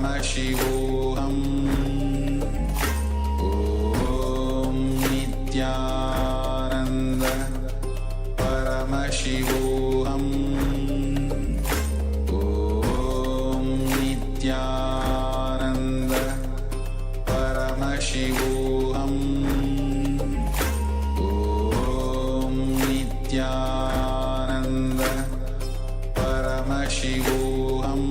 Paramashivoham. Om Nityananda Paramashivoham. Om Nityananda Paramashivoham. Om Nityananda Paramashivoham.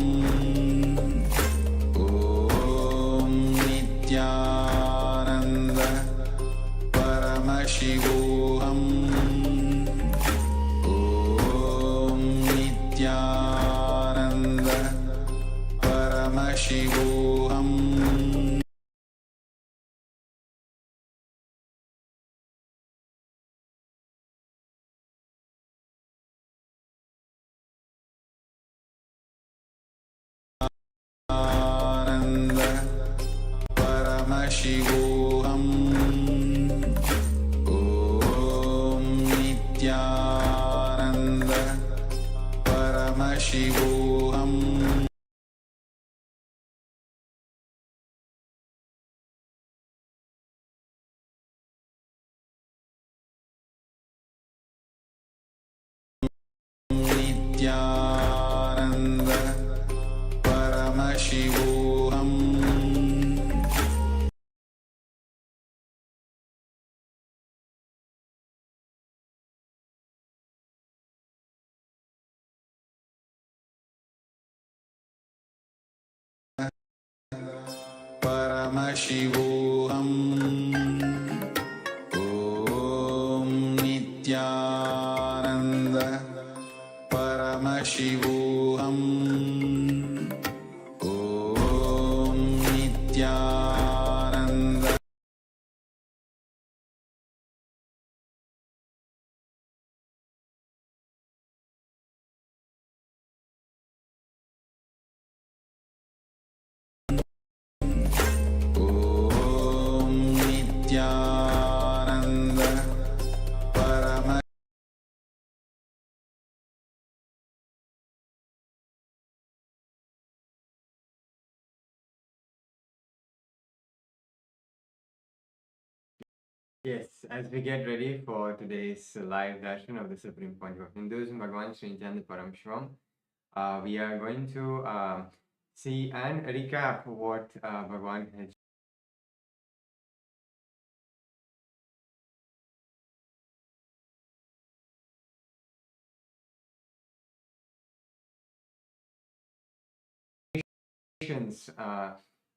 Om Nityananda Paramashivoham. Om Nityananda Paramashivoham. Ananda Paramashivoham. Om Nityananda Paramashivoham. Nityananda Paramashivoham. Paramashivoham. Om Nityananda Paramashivoham. Om Nityananda Om Nityananda Paramashivoham. Yes, as we get ready for today's live darshan of the Supreme Pontiff of Hinduism, Bhagavan Sri Nityananda Paramashivamam, we are going to see and recap what Bhagavan had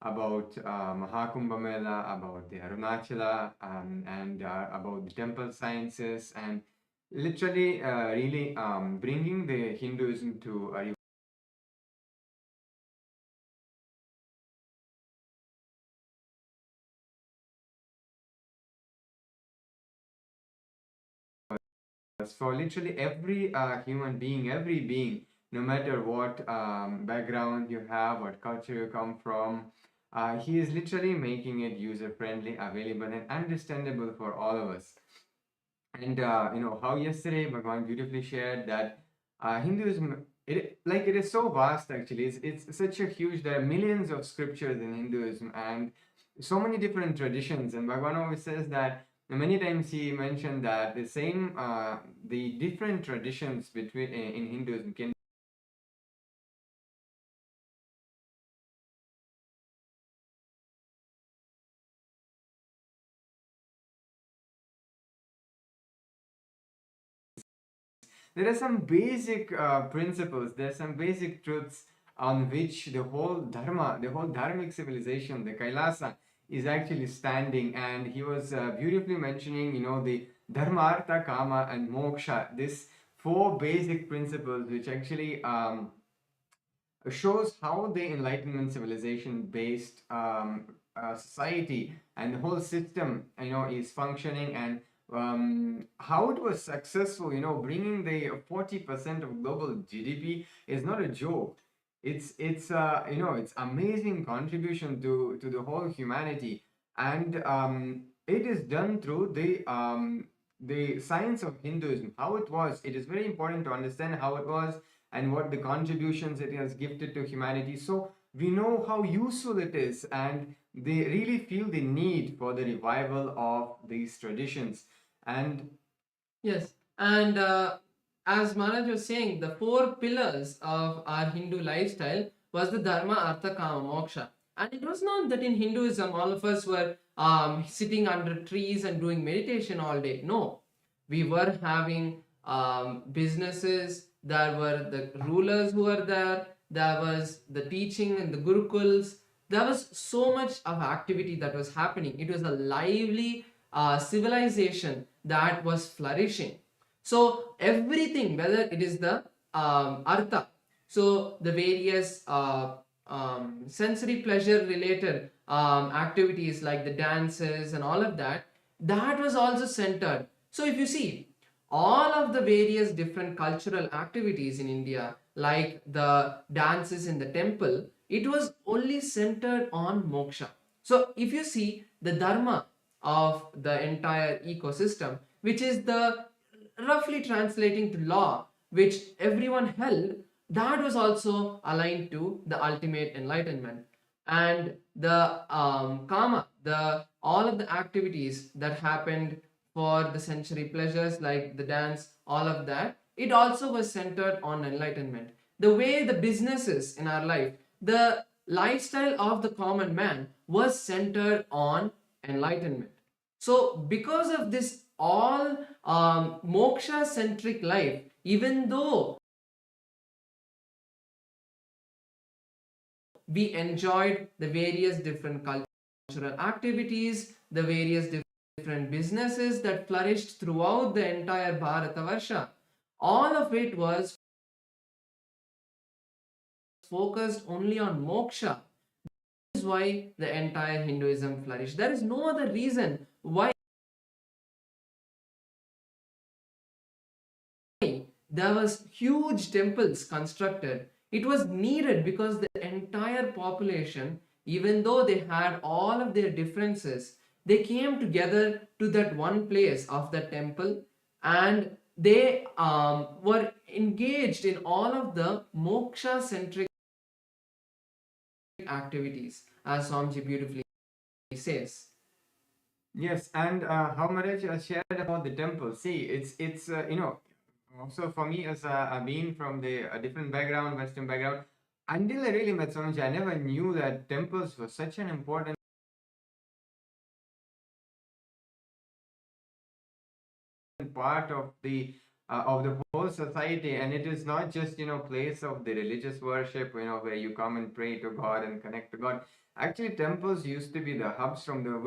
about Mahakumbha Mela, about the Arunachala, and about the temple sciences, and literally really bringing the Hinduism to a for literally every human being, every being, no matter what background you have, what culture you come from, he is literally making it user friendly, available, and understandable for all of us. And how yesterday Bhagavan beautifully shared that Hinduism, it is so vast actually. It's such a huge. There are millions of scriptures in Hinduism and so many different traditions. And Bhagavan always says that many times he mentioned that the different traditions between in Hinduism can there are some basic principles, there are some basic truths on which the whole dharma, the whole dharmic civilization, the Kailasa, is actually standing. And he was beautifully mentioning, the dharma, artha, kama, and moksha, this four basic principles which actually shows how the Enlightenment civilization based society and the whole system, is functioning, and how it was successful. Bringing the 40% of global GDP is not a joke. It's amazing contribution to the whole humanity, and it is done through the science of Hinduism. How it was, it is very important to understand how it was and what the contributions it has gifted to humanity. So we know how useful it is, and they really feel the need for the revival of these traditions. And Yes, and as Maharaj was saying, the four pillars of our Hindu lifestyle was the Dharma, Artha, Kama, Moksha. And it was not that in Hinduism all of us were sitting under trees and doing meditation all day. No, we were having businesses. There were the rulers who were there. There was the teaching in the gurukuls. There was so much of activity that was happening. It was a lively civilization that was flourishing. So everything, whether it is the artha, so the various sensory pleasure related activities like the dances and all of that, that was also centered. So if you see all of the various different cultural activities in India, like the dances in the temple, it was only centered on moksha. So if you see the dharma of the entire ecosystem, which is the roughly translating to law, which everyone held, that was also aligned to the ultimate enlightenment. And the karma, the all of the activities that happened for the sensory pleasures like the dance, all of that, it also was centered on enlightenment. The way the businesses in our life, the lifestyle of the common man was centered on enlightenment. So, because of this all moksha centric life, even though we enjoyed the various different cultural activities, the various different businesses that flourished throughout the entire Bharatavarsha, all of it was focused only on moksha. This is why the entire Hinduism flourished. There is no other reason why there was huge temples constructed. It was needed because the entire population, even though they had all of their differences, they came together to that one place of the temple, and they were engaged in all of the moksha centric activities, as Swamiji beautifully says. yes, and how Maharaj shared about the temple. See, it's also for me as being from the different background, Western background, until I really met Swamiji, I never knew that temples were such an important part of the whole society. And it is not just place of the religious worship, where you come and pray to God and connect to God. Actually, temples used to be the hubs from the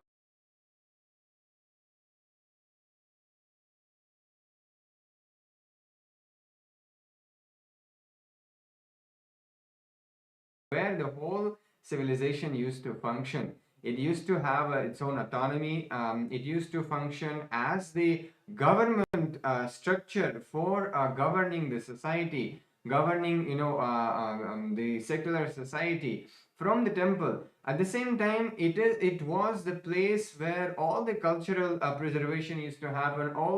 where the whole civilization used to function. It used to have its own autonomy. It used to function as the government structure for governing the society, governing the secular society from the temple. At the same time, it was the place where all the cultural preservation used to happen. All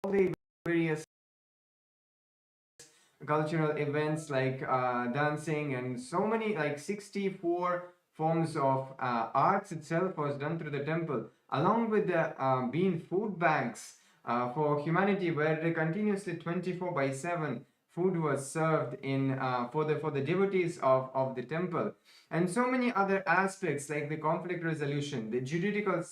the various cultural events like dancing and so many, like 64 forms of arts itself was done through the temple, along with the being food banks for humanity, where they continuously 24/7 food was served in for the devotees of the temple. And so many other aspects like the conflict resolution, the juridical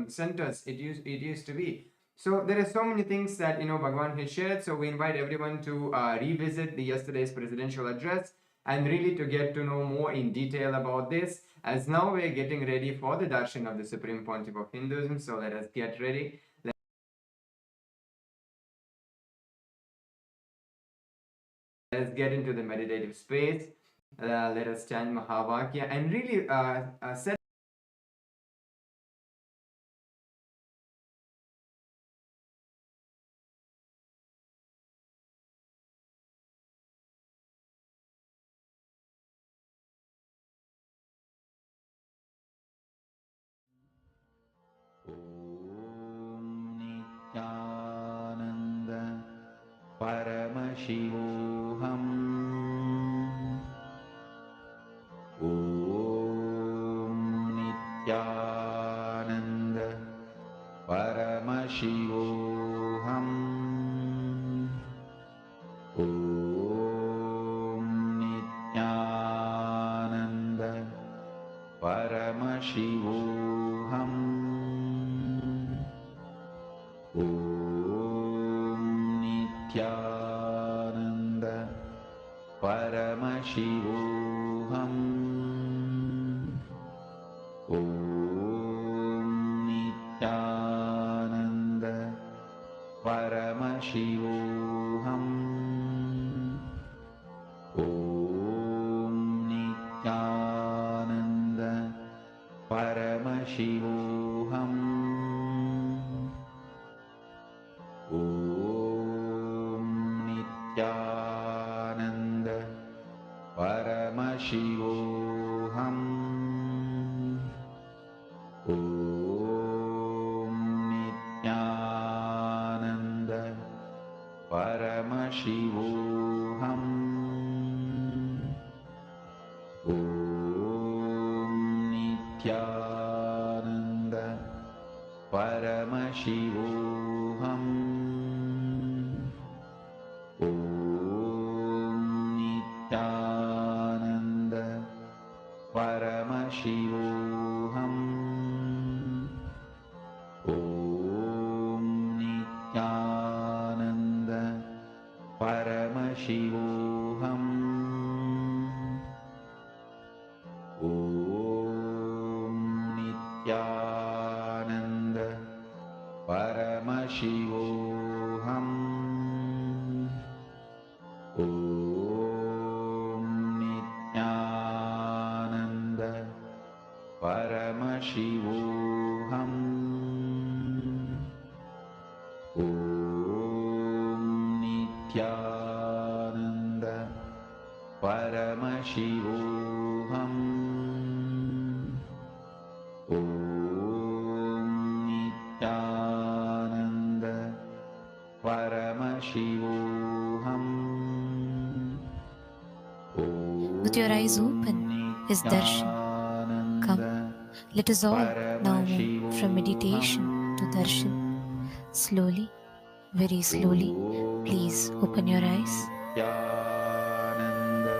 centers it used to be. So there are so many things that Bhagavan has shared. So we invite everyone to revisit the yesterday's presidential address and really to get to know more in detail about this. As now we're getting ready for the Darshan of the Supreme Pontiff of Hinduism. So let us get ready. Let's get into the meditative space. Let us chant Mahavakya and really set ॐ नित्यानन्द परमशिवोऽहम् Paramashivoham. Om Nityananda Paramashivoham. Om Nityananda Paramashivoham. Om Nityananda Paramashivoham. Om Nityananda Paramashivoham. Om Nityananda Paramashivoham. Om Nityananda Paramashivoham. Om Nityananda Paramashivoham. Om Nityananda Paramashivoham. Om Nityananda Paramashivoham. Om Nityananda Paramashivoham. Om Nityananda Paramashivoham. Om Nityananda Paramashivoham. With your eyes open is Darshan. Come, let us all now move from meditation to Darshan. Slowly, very slowly, please open your eyes. Nityananda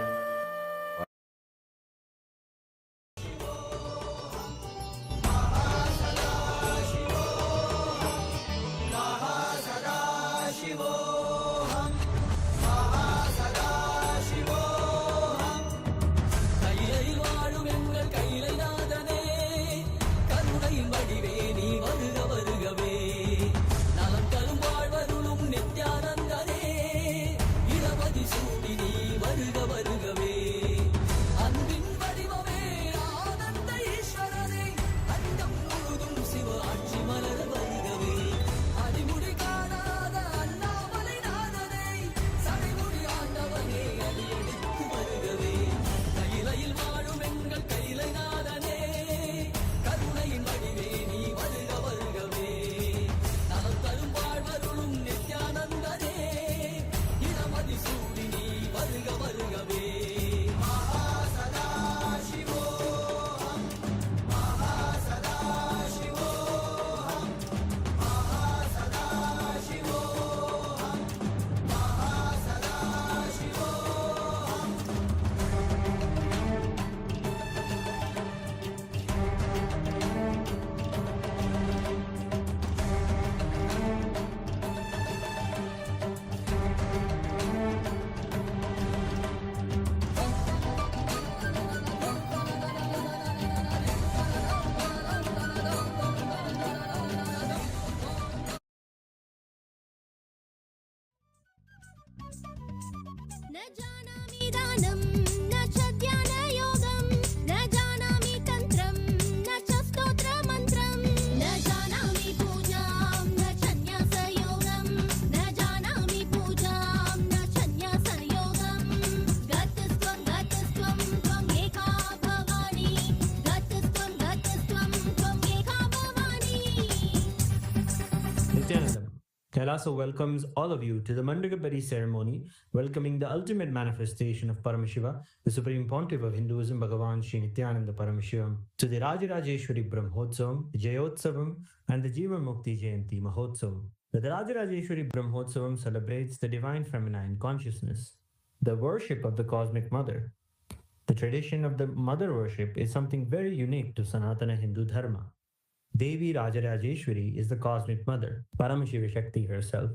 न जानामि दानं न च ध्यानयोगं न जानामि तन्त्रं न च स्तोत्रमन्त्रं न जानामि पूजां न च न्यासयोगं न जानामि पूजां न च न्यासयोगं गतस्त्वं त्वम् एका भवानी गतस्त्वं त्वम् एका Bhavani. Nityanandam. Kailasa welcomes all of you to the Mandagapari ceremony, welcoming the ultimate manifestation of Paramashiva, the Supreme Pontiff of Hinduism, Bhagavan Sri Nityananda Paramashivamurthy, to the Rajarajeshwari Brahmotsavam, Jayotsavam, and the Jiva Mukti Jayanti Mahotsavam. The Rajarajeshwari Brahmotsavam celebrates the divine feminine consciousness, the worship of the Cosmic Mother. The tradition of the mother worship is something very unique to Sanatana Hindu Dharma. Devi Rajarajeshwari is the cosmic mother, Paramashiva Shakti herself.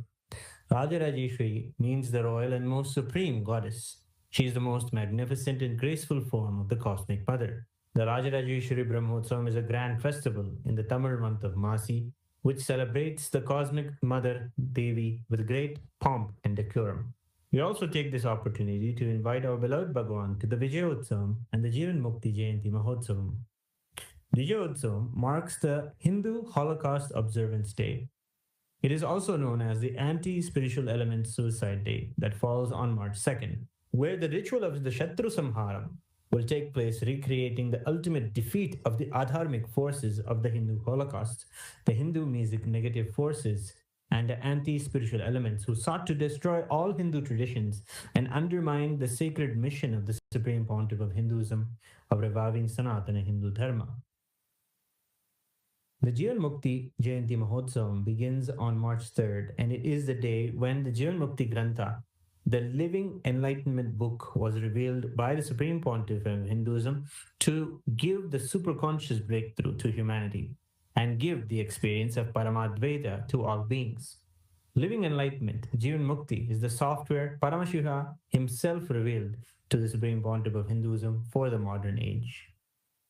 Rajarajeshwari means the royal and most supreme goddess. She is the most magnificent and graceful form of the cosmic mother. The Rajarajeshwari Brahmotsavam is a grand festival in the Tamil month of Masi, which celebrates the cosmic mother Devi with great pomp and decorum. We also take this opportunity to invite our beloved Bhagavan to the Vijayotsavam and the Jivan Mukti Jayanti Mahotsavam. Vijayotsavam marks the Hindu Holocaust Observance Day. It is also known as the Anti-Spiritual Element Suicide Day that falls on March 2nd, where the ritual of the Shatru Samharam will take place, recreating the ultimate defeat of the adharmic forces of the Hindu Holocaust, the Hindu music negative forces, and the anti-spiritual elements who sought to destroy all Hindu traditions and undermine the sacred mission of the Supreme Pontiff of Hinduism of reviving Sanatana Hindu Dharma. The Jivan Mukti Jayanti Mahotsavam begins on March 3rd, and it is the day when the Jivan Mukti Grantha, the living enlightenment book, was revealed by the Supreme Pontiff of Hinduism to give the superconscious breakthrough to humanity and give the experience of Paramadvaita to all beings. Living enlightenment, Jivan Mukti, is the software Paramashiva himself revealed to the Supreme Pontiff of Hinduism for the modern age.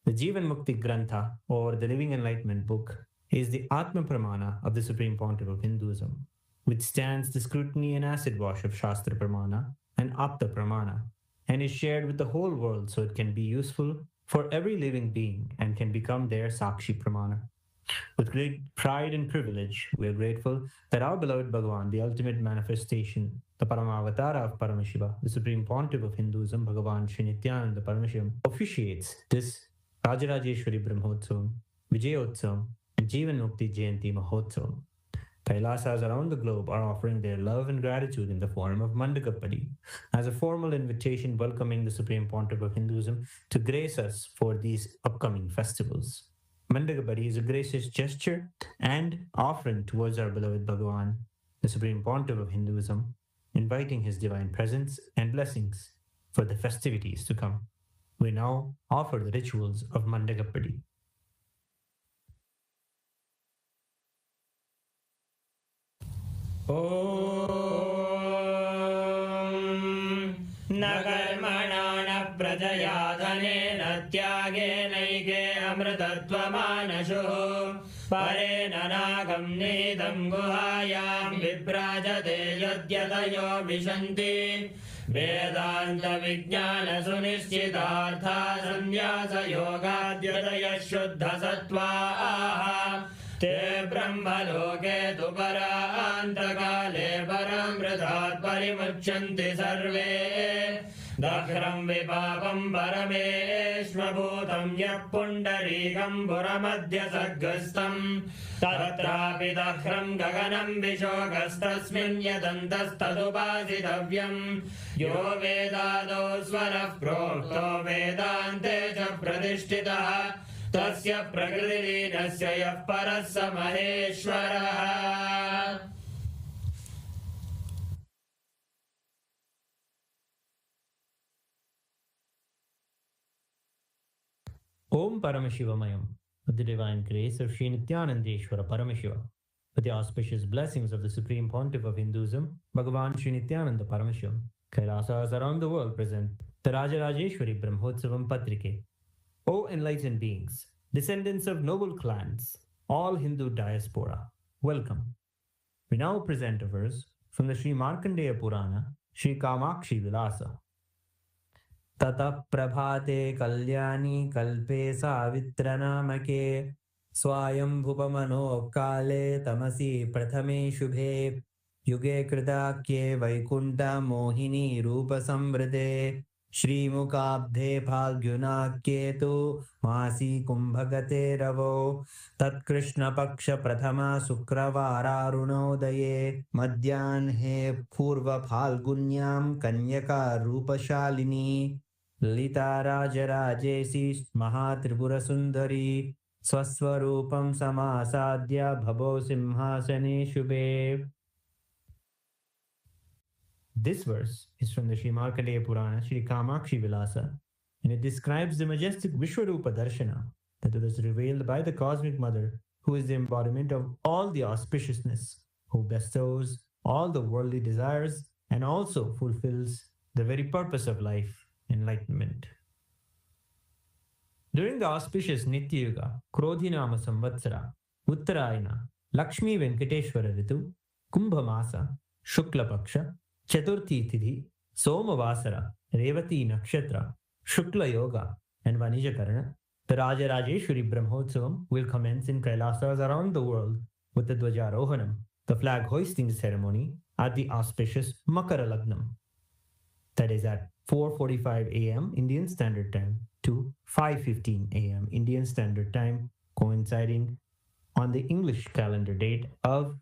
The Jivan Mukti Grantha, or the Living Enlightenment book, is the Atma Pramana of the Supreme Pontiff of Hinduism, which stands the scrutiny and acid wash of Shastra Pramana and Apta Pramana, and is shared with the whole world so it can be useful for every living being and can become their Sakshi Pramana. With great pride and privilege, we are grateful that our beloved Bhagavan, the ultimate manifestation, the Paramavatara of Paramashiva, the Supreme Pontiff of Hinduism, Bhagavan Sri Nityananda Paramashivamurthy, officiates this Rajarajeshwari Brahmotsavam, Vijayotsavam, and Jivan Mukti Jayanti Mahotsavam. Kailasas around the globe are offering their love and gratitude in the form of Mandakapadi, as a formal invitation welcoming the Supreme Pontiff of Hinduism to grace us for these upcoming festivals. Mandakapadi is a gracious gesture and offering towards our beloved Bhagavan, the Supreme Pontiff of Hinduism, inviting his divine presence and blessings for the festivities to come. We now offer the rituals of Mandakapadi. न कर्मणा न प्रजया धनेन त्यागेनैके अमृतत्वमानशुः परेण नागं नीतं गुहायां विभ्राजते यद्यतयो विशन्ति वेदान्तविज्ञानसुनिश्चितार्था सन्न्यासयोगाद्यतयः शुद्धसत्त्वाः ते ब्रह्मलोके तु परान्तकाले परामृतात् परिमुच्यन्ति सर्वे दह्रं विपापं परमेश्वभूतं यः पुण्डरीकं पुरमध्यसर्गस्थं तत्रापि दह्रं गगनं विशोकस्तस्मिन् यदन्तस्तदुपासितव्यं यो वेदादौ स्वरः प्रोक्तो वेदान्ते च प्रतिष्ठितः तस्य प्रकृतिलीनस्य यः परः स महेश्वरः. Om Paramashivamayam, with the divine grace of Sri Nityanandeshwara Paramashiva, with the auspicious blessings of the Supreme Pontiff of Hinduism, Bhagavan Sri Nityananda Paramashivamurthy, Kailasas around the world present the Rajarajeshwari Brahmotsavam Patrike. O enlightened beings, descendants of noble clans, all Hindu diaspora, welcome. We now present a verse from the Sri Markandeya Purana, Sri Kamakshi Vilasa. Tata prabhate kalyani kalpe savitranamake swayam bhupamano kale tamasi prathame shubhe yuge kritakye vaikunta mohini rupa samvrite Shri Mukabdhe Phalgunakye tu Masi Kumbhagate Ravo Tat Krishna Paksha Prathama Sukravara Runodaye Madhyanhe Purva Phalgunyam Kanyaka Rupashalini Lita Rajarajesi Mahatripura Sundari Swaswarupam Samasadya Bhavo Simhasane Shubhe. This verse is from the Sri Markandeya Purana, Sri Kamakshi Vilasa, and it describes the majestic Vishwarupa Darshana that was revealed by the Cosmic Mother, who is the embodiment of all the auspiciousness, who bestows all the worldly desires and also fulfills the very purpose of life, enlightenment. During the auspicious Nitya Yuga, Krodhinama Samvatsara, Uttarayana, Lakshmi Venkateshwara Ritu, Kumbha Masa, Shukla Paksha, Chaturthi Tidhi, Somavasara, Revati Nakshatra, Shukla Yoga, and Vanijakarana, the Rajarajeshwari Brahmotsavam will commence in Kailasas around the world with the Dwajarohanam, the flag hoisting ceremony, at the auspicious Makara Lagnam. That is at 4:45 a.m. Indian Standard Time to 5:15 a.m. Indian Standard Time, coinciding on the English calendar date of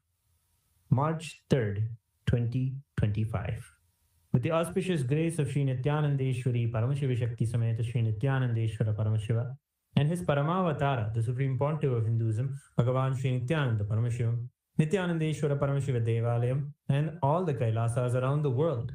March 3rd, 2025. With the auspicious grace of Sri Nithyanandeshwari Paramashiva Shakti Sameta Sri Nithyanandeshwara Paramashiva and his Paramavatara, the Supreme Pontiff of Hinduism, Bhagavan Sri Nityananda Paramashivamurthy, Nithyanandeshwara Paramashiva Devalayam, and all the Kailasas around the world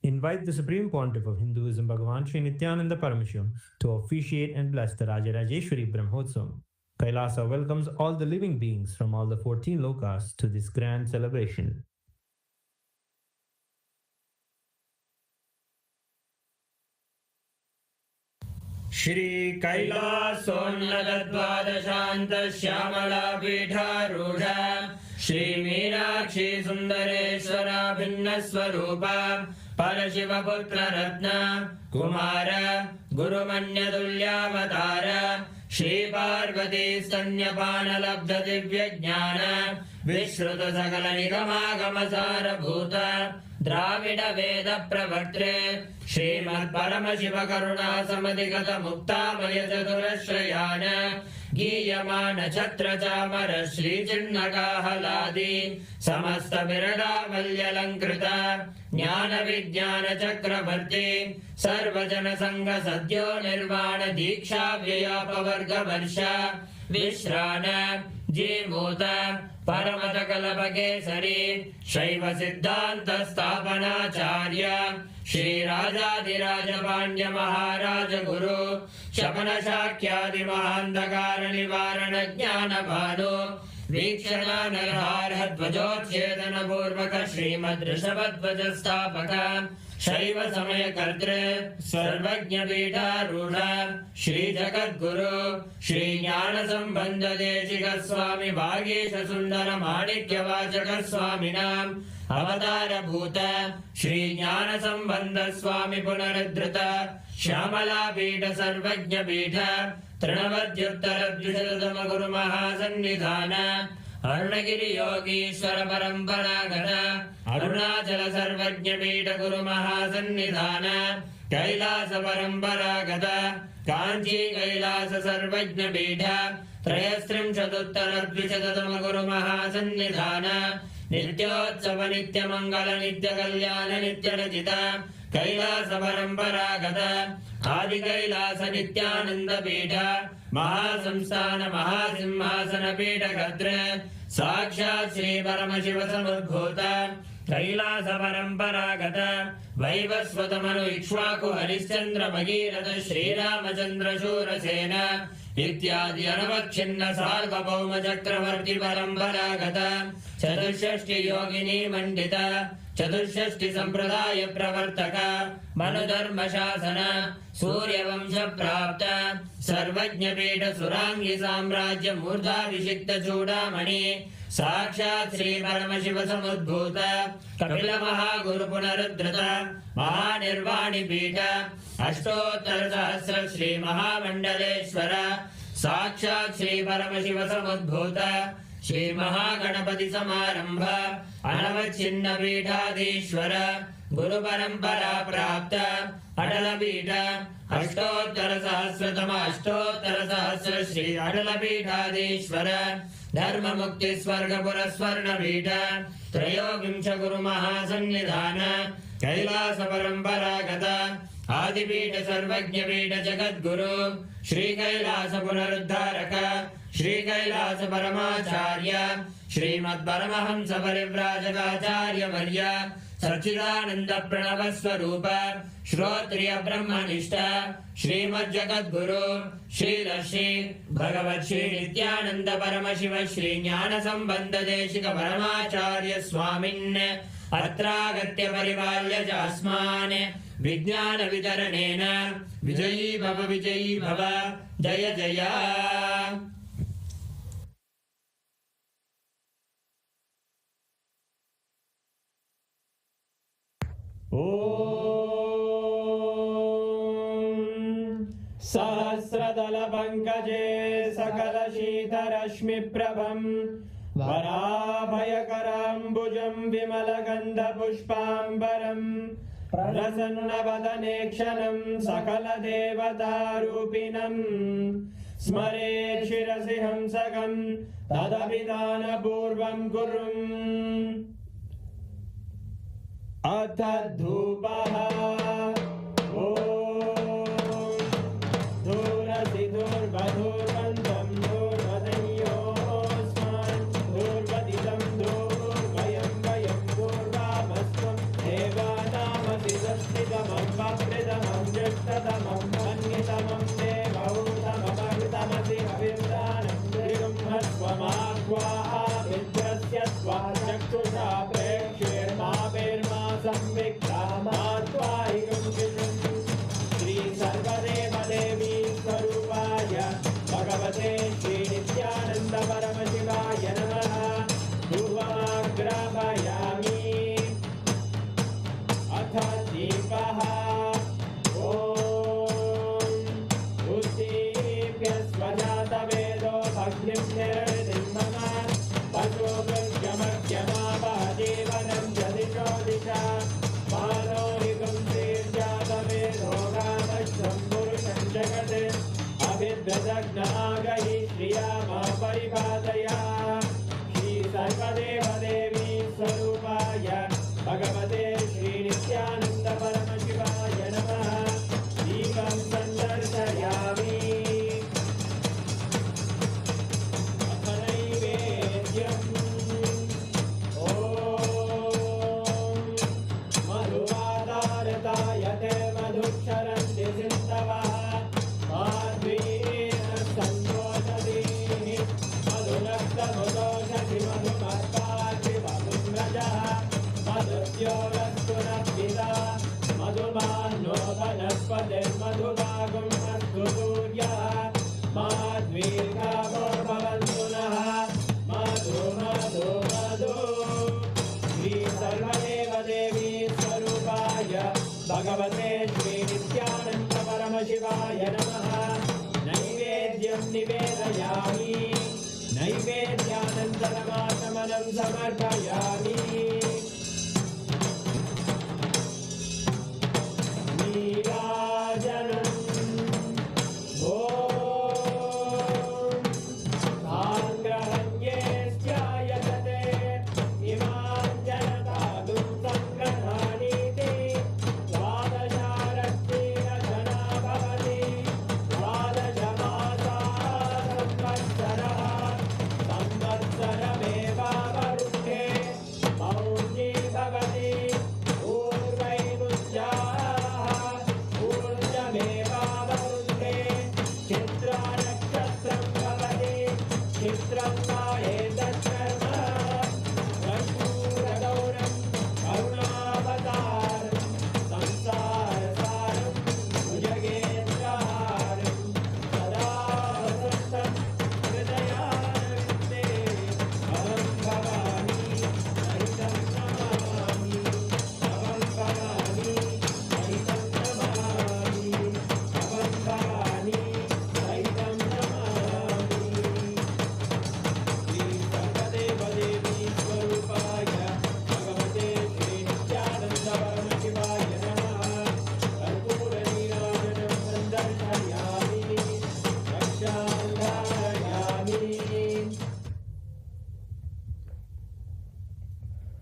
invite the Supreme Pontiff of Hinduism, Bhagavan Sri Nithyananda Paramashivamurthy, to officiate and bless the Rajarajeshwari Brahmotsavam. Kailasa welcomes all the living beings from all the 14 lokas to this grand celebration. Shri Kailasonnada Dvadashanta Shyamala Pidharudha Shri Meenakshi Sundareshwara Bhinna Swarupa Parashiva Putra Ratna Kumara Guru Manya Dulyavatara Shri Parvati Stanyapana Labdha Divya Jnana Vishruta Sakala Nikama Sara Bhuta Dravida Veda Pravartre Srimad Paramashiva Karuna Samadhigata Mukta Maya Chaturashrayana Giyamana Chatra Chamara Shri Chinnaka Haladi Samasta Virada Valyalankrita Jnana Vijnana Chakravarti Sarvajana Sangha Sadhyo Nirvana Diksha Vyayapa Varga Varsha Vishrana Jimota Paramata Kalapakesari Shaiva Siddhanta Sthapanacharya Shri Rajadiraja Pandya Maharaja Guru Shapana Shakyadi Mahandakara Nivarana Jnana Bhanu Vikshana Narhar Dvajotchedana Purvaka Srimad Rishabhadvaja Sthapaka Shaiva Samaya Kartre Sarvajna Pita Rudha Shri Jagat Guru Shri Jnana Sambandha Deshika Swami Bhagesha Sundara Manikya Vachaka Swaminam Avatara Bhuta Shri Jnana Sambandha Swami Punaradhrita Shyamala Pita Sarvajna Pita Trinavadyuttara Dvishatama Guru Mahasannidhana Arunagiri Yogishwara Paramparagata Arunachala Sarvajna Pita Guru Mahasannidhana Kailasa Paramparagata Kanchi Kailasa Sarvajna Pita Trayastrim Chaduttara Dvishatama Guru Mahasannidhana Nityotsava Nitya Mangala Nitya Kalyana Nitya Rajita Kailasa Paramparagata Adi Kailasa Nityananda Pita Mahasamsthana Mahasimhasana Pita Gatra Sakshat Sri Paramashiva Samudbhuta Kailasa Paramparagata Vaivasvatamanu Ikshvaku Harishchandra Bhagirata Shri Ramachandra Shurasena Ityadi Anavachinna Sarvabhauma Chakravarti Paramparagata Chaturshashti Yogini Mandita Chaturshashti Sampradaya Pravartaka Manudharma Shasana Surya Vamsha Prapta Sarvajna Pita Surangi Samrajya Murdha Vishikta Chudamani Sakshat Sri Paramashiva Samudbhuta Kapila Mahaguru Punarudrata Mahanirvani Pita Ashtottara Sahasra Sri Mahamandaleshwara Sakshat Sri Paramashiva Samudbhuta Shri Mahaganapati Samarambha Anavachinna Pithadishwara Guru Parampara Prapta Adala Pita Ashtottara Sahasratama Ashtottara Sahasra Shri Adala Pithadishwara Dharma Mukti Swarga Puraswarna Pita Trayogimsha Guru Mahasannidhana Kailasa Paramparagata Adipita Sarvajna Pita Jagat Guru Shri Kailasa Punaruddharaka Shri Kailasa Paramacharya Shrimad Paramahamsa Parivrajaka Acharya Varya सच्चिदानंद प्रणव स्वरूप श्रोत्रिय ब्रह्मनिष्ठ श्रीमज्जगद्गुरु श्री भगवत श्री नित्यानंद परमशिव श्री ज्ञान संबंध देशिक परमाचार्य स्वामिन् अत्रागत्य परिपाल्य चास्मान् विज्ञान वितरणेन विजयी भव जय जय। सहस्रदल पंकजे सकल शीतरश्मि प्रभं वराभयकराम्बुजं विमल गंध पुष्पांबरं प्रसन्न वदने क्षणं सकल देवतारूपिणं स्मरेत् शिरसि हंसकं तदभिधान पूर्वं कुर्वन्। अथ धूपः दूरसि दूर्वधूर्वन्तं दूर्वदन्योऽस्मान् दूर्वदितं दूर्वयं वयं दूर्वामस्त्वं देवानामसि दष्टितमं ज्येष्ठतमं मन्यतमं देवौतममृतमसि हविर्दानं त्रिगुंहस्वमाह्वाः विद्रस्य त्वा चक्षुषा प्रेक्ष्येर्मा संविक्रामात्वाहिगं श्री सर्वदेव देवी स्वरूपाय भगवते श्री नित्यानंद परमशिवाय नमः। धूपमाग्रापयामि। अथ दीपः स्वजातवेदो भग्निं निर्वृतिं मम पशुभृत्यमक्षमावह जीवनं जदिशो दिशा मानोरिकं श्रीर्जातवेदो गामश्वं पुरुषं जगत् अभिद्रदग्नागहि श्रिया मा परिपादया। श्री सर्वदेव देवी स्वरूपाय भगवते श्री नित्यानंद परमशिवाय नमः। दीपं सन्दर्शयामि। मधुभागं अस्तु सूर्यः माद्वीर्घावो भवन्तु नः मधु मधु मधु। श्री सर्वदेव देवी स्वरूपाय भगवते श्री नित्यानंद परमशिवाय नमः। नैवेद्यं निवेदयामि। नैवेद्यानन्तरमाचमनं समर्पयामि।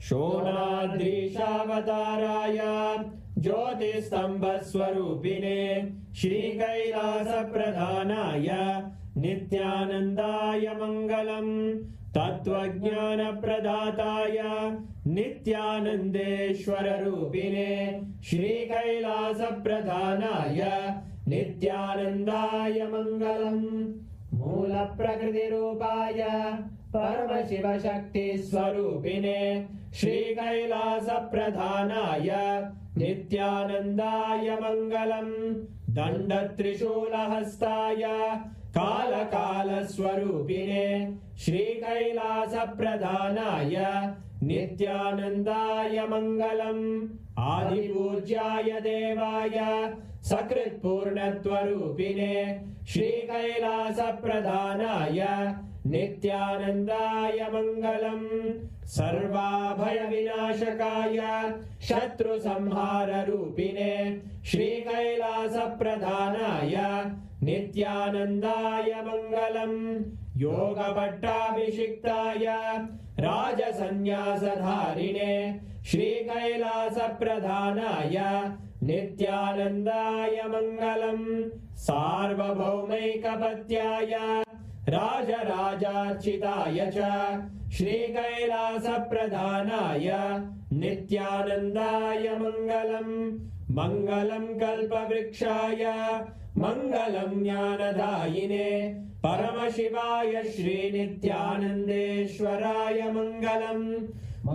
शोणाद्रीशावताराय ज्योतिस्तंभस्वरूपिणे श्रीकैलासप्रधानाय नित्यानन्दाय मङ्गलम्। तत्त्वज्ञानप्रदाताय नित्यानन्देश्वररूपिणे श्रीकैलासप्रधानाय नित्यानन्दाय मङ्गलम् मूलप्रकृतिरूपाय परमशिवशक्तिस्वरूपिणे श्रीकैलासप्रधानाय नित्यानन्दाय मङ्गलम् दण्डत्रिशूलहस्ताय कालकालस्वरूपिणे श्रीकैलासप्रधानाय नित्यानन्दाय मङ्गलम् आदिपूज्याय देवाय सकृत्पूर्णत्वरूपिणे श्रीकैलासप्रधानाय नित्यानन्दाय मङ्गलम् सर्वाभयविनाशकाय शत्रुसंहाररूपिणे श्रीकैलासप्रधानाय नित्यानन्दाय मङ्गलम् योगपट्टाभिषिक्ताय राजसन्न्यासधारिणे श्रीकैलासप्रधानाय नित्यानन्दाय मङ्गलम् सार्वभौमैकपत्याय राजराजार्चिताय च श्रीकैलासप्रधानाय नित्यानन्दाय मङ्गलम् मङ्गलम् कल्पवृक्षाय मङ्गलम् ज्ञानदायिने परमशिवाय श्रीनित्यानन्देश्वराय मङ्गलम्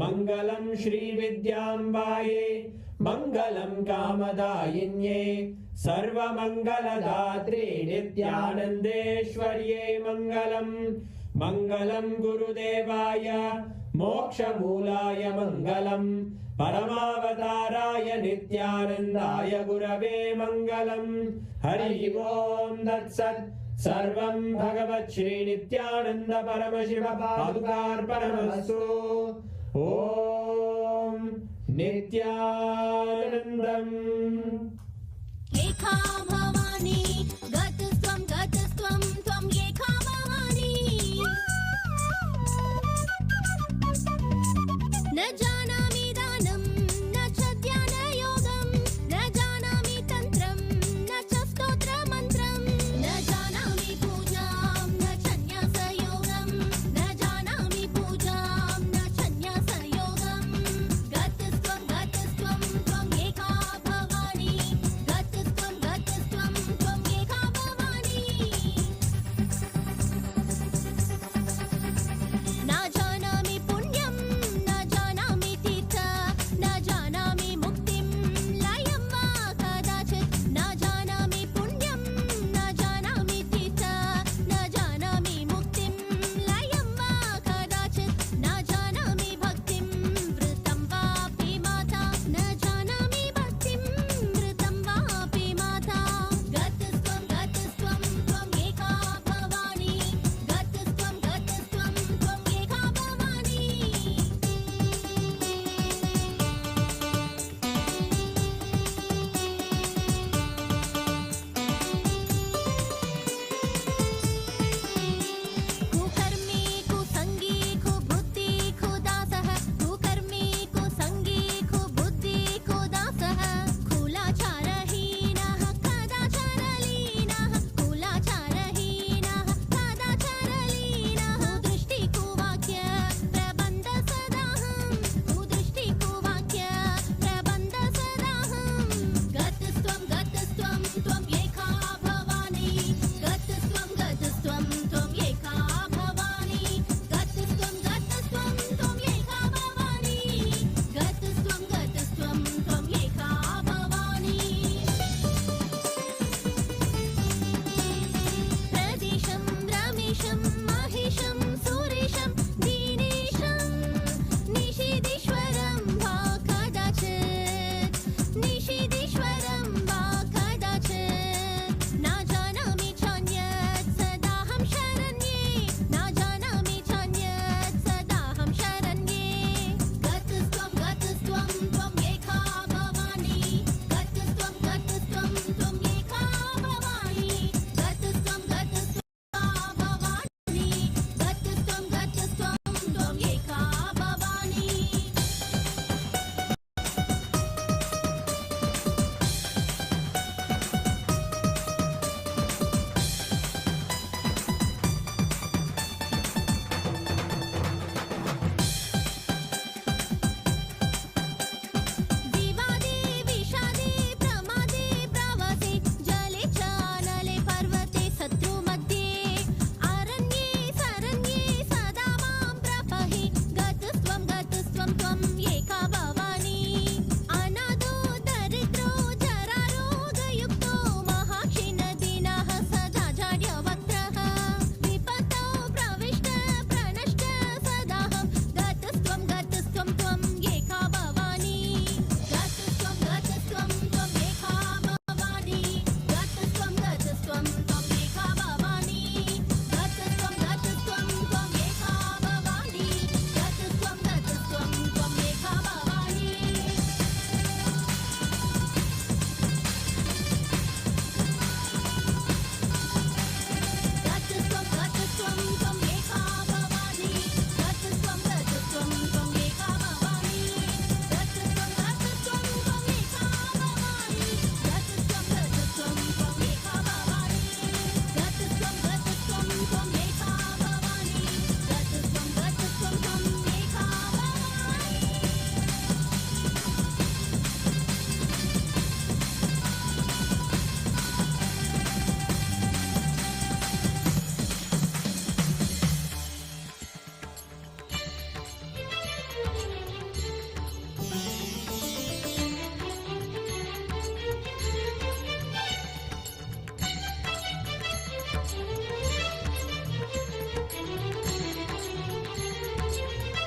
मङ्गलम् श्रीविद्याम्बायै मङ्गलम् कामदायिन्ये सर्वमङ्गलदात्रे नित्यानन्देश्वर्यै मङ्गलम् मङ्गलम् गुरुदेवाय मोक्षमूलाय मङ्गलम् परमावताराय नित्यानन्दाय गुरवे मङ्गलम् हरि ओम् तत्सत् सर्वं भगवत् श्रीनित्यानन्द परमशिव पादुकार्पणमस्तु ॐ नित्यानन्दम् एका भवानी गतस्त्वं त्वं एका भवानी न जानामि दानं न च ध्यानयोगं न जानामि तन्त्रं न च स्तोत्रमन्त्रं न जानामि पूजां न च न्यासयोगं न जानामि पूजां न च न्यासयोगं गतस्त्वं त्वं एका भवानी गतस्त्वं त्वं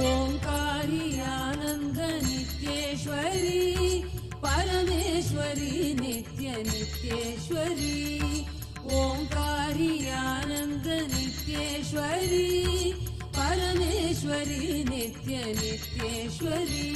ओंकारी आनंद नित्येश्वरी परमेश्वरी नित्य नित्येश्वरी ओंकारी आनंद नित्येश्वरी परमेश्वरी नित्य नित्येश्वरी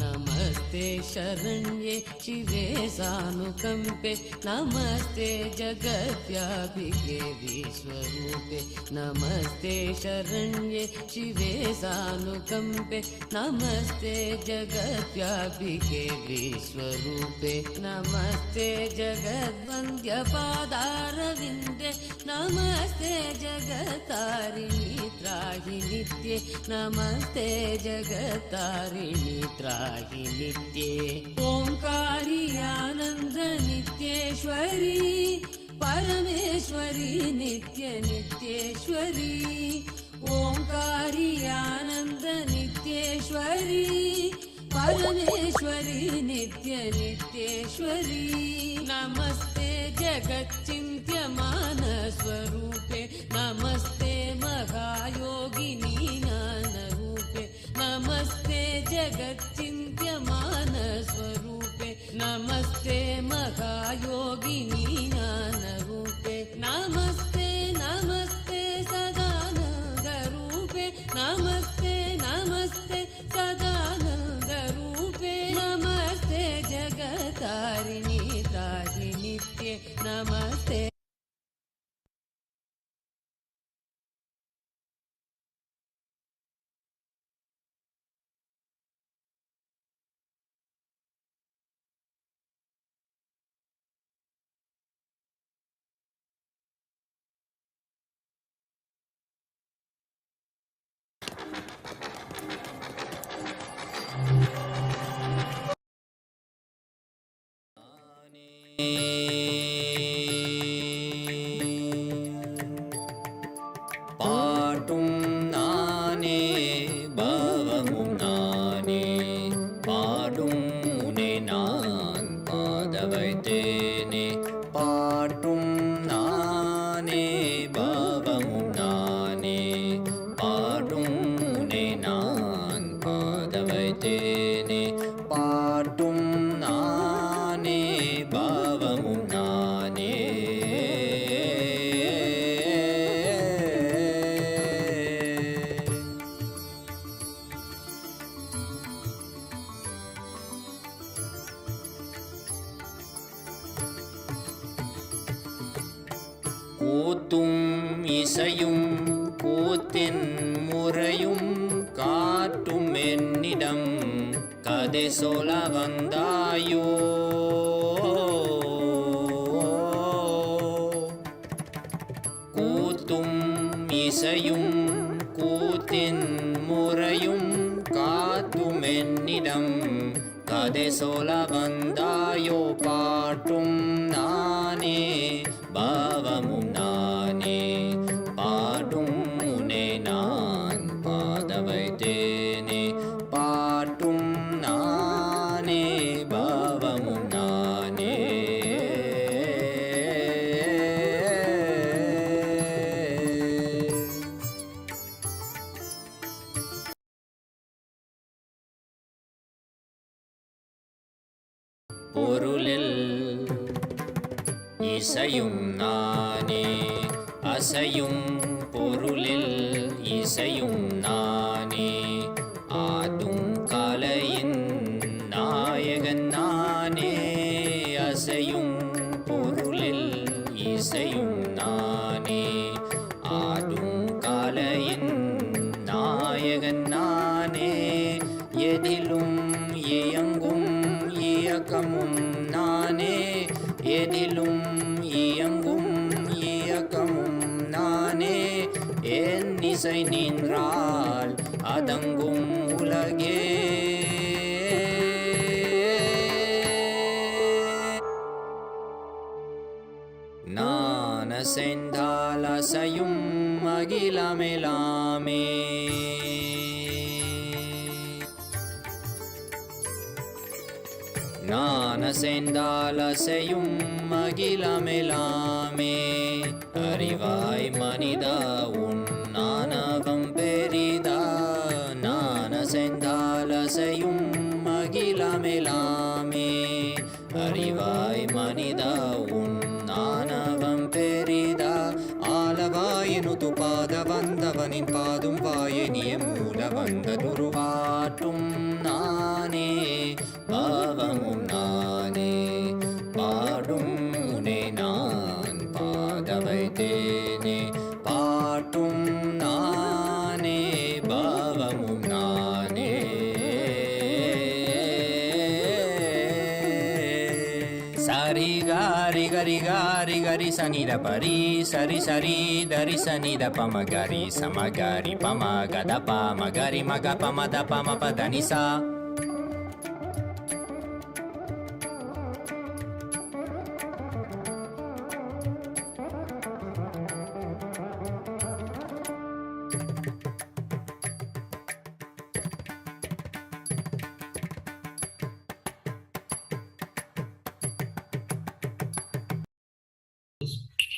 नमस्ते शरण्ये शिवे सानुकंपे नमस्ते जगद्व्यापिके विश्वरूपे नमस्ते शरण्ये शिवे सानुकंपे नमस्ते जगद्व्यापिके विश्वरूपे नमस्ते जगद्वन्द्य पादारविन्दे नमस्ते जगत्तारिणी त्राहि नित्ये नमस्ते जगत्तारिणी त्राहि नित्ये ओंकारी आनंद नित्येश्वरी परमेश्वरी नित्य नित्येश्वरी ओंकारी आनंद नित्येश्वरी परमेश्वरी नित्य नित्येश्वरी नमस्ते जगच्चिन्त्यमान स्वरूपे नमस्ते महायोगिनी ज्ञानरूपे नमस्ते जगच्चिन्त्यमान स्वरूपे नमस्ते महायोगिनी ज्ञानरूपे नमस्ते नमस्ते सदानन्दरूपे नमस्ते नमस्ते सदानन्दरूपे नमस्ते जगत्तारिणी त्राहि नित्ये नमस्ते பாட்டும் நானே பாவமும் நானே பாடும் உனை நான் பாத வைத்தேனே பாட்டும் நானே பாவமும் நானே பாடும் உனை நான் பாத வைத்தேனே பாட்டும் நானே பாவமும் நானே கூத்தும் இசையும் கூத்தின் முறையும் காட்டும் என்னிடம் கதை சொல்ல வந்தாயோ கூத்தும் இசையும் கூத்தின் முறையும் காட்டும் என்னிடம் கதை சொல்ல வந்தாயோ பாட்டும் நானே பாவமும் நானே பாடும் உனை நான் பாத வைத்தேனே பாட்டும் நானே பாவமும் நானே பொருளில் இசையும் நானே அசையும் பொருளில் இசையும் நானே ஆடும் கலையின் நாயகன் நானே அசையும் பொருளில் இசையும் நானே ஆடும் கலையின் நாயகன் நானே எதிலும் இயங்கும் இயக்கமும் நானே எதிலும் இயங்கும் இயக்கமும் நானே என் இசை நின்றால் அதங்கும் உலகே நான் அசைந்தால் அசையும் அகிலமெலாமே நான் அசைந்தால் அசையும் அகிலமெலாமே அறிவாய் மனிதா உன் ஆணவம் பெரிதா நான் ശ്രുതുപാദവന്തവനിൻ പാതും വായനിയ മൂലവന്തതുരു പാട്ടും നാനേ ഭാവമും നാനേ പാടും മുനെ നാൻ പാദവൈതേനേ പാട്ടും നാനേ ഭാവമും നാനേ സരി ഗരി ഗരി ഗരി ഗരി സനിധ പരി സരി സരി ധരി സനിധ പമ ഗരി സമ ഗരി പമ ഗദ പമ ഗരി മഗ പമ ദ പമ പദ നിസ.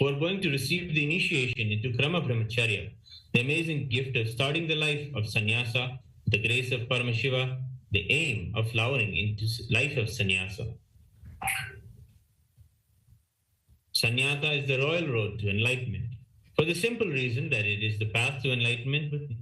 who are going to receive the initiation into Krama Brahmacharya, the amazing gift of starting the life of sannyasa, the grace of Paramashiva, the aim of flowering into life of sannyasa. Sannyasa is the royal road to enlightenment, for the simple reason that it is the path to enlightenment within.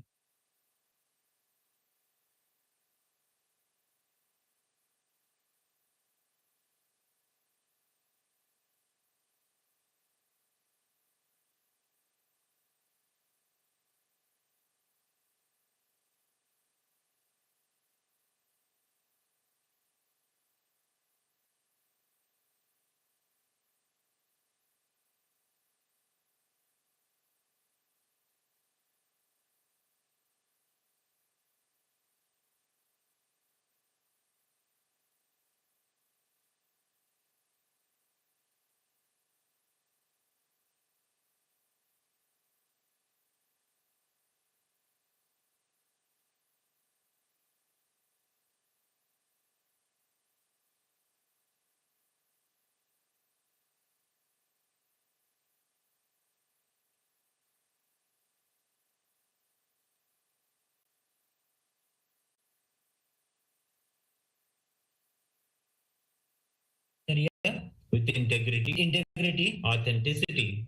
With integrity, authenticity,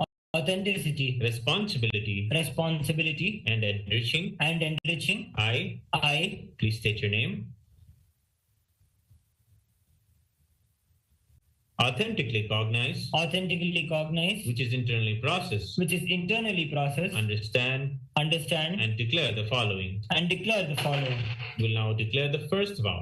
responsibility, and enriching. I, please state your name. Authentically cognize, which is internally processed, understand, and declare the following. We'll now declare the first vow.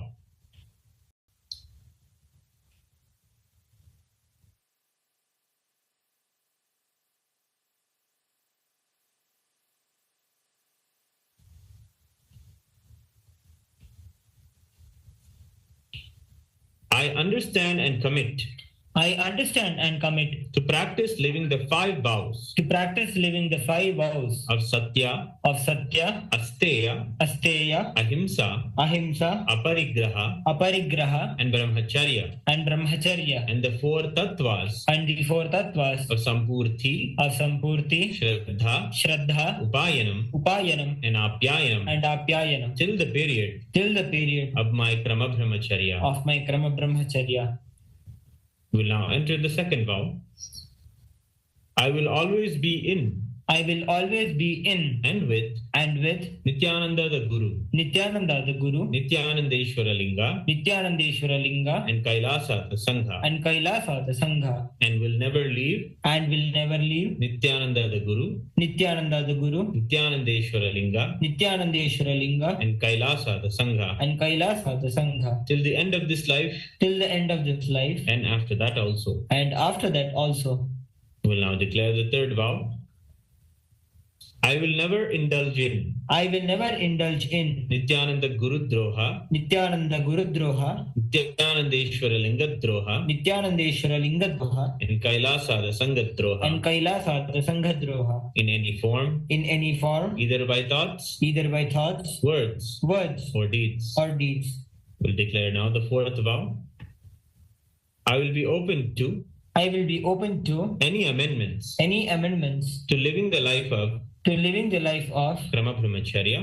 I understand and commit to practice living the 5 vows of Satya, Asteya, Ahimsa, Aparigraha, and Brahmacharya, and the 4 tattvas of Sampurti, Shraddha, Upayanam, and Apyayanam till the period of my Krama Brahmacharya. We will now enter the second vow. I will always be in and with Nityananda the Guru, Nityananda Ishwara Linga, and Kailasa the Sangha, and will never leave Nityananda the Guru, Nityananda Ishwara Linga, and Kailasa the Sangha, till the end of this life, and after that also. We will now declare the third vow. I will never indulge in Nityananda Guru Droha, Nityananda Ishwara Linga Droha, and Kailasa the Sangha Droha, in any form, either by thoughts, words, or deeds. We'll declare now the fourth vow. I will be open to any amendments to living the life of Krama Brahmacharya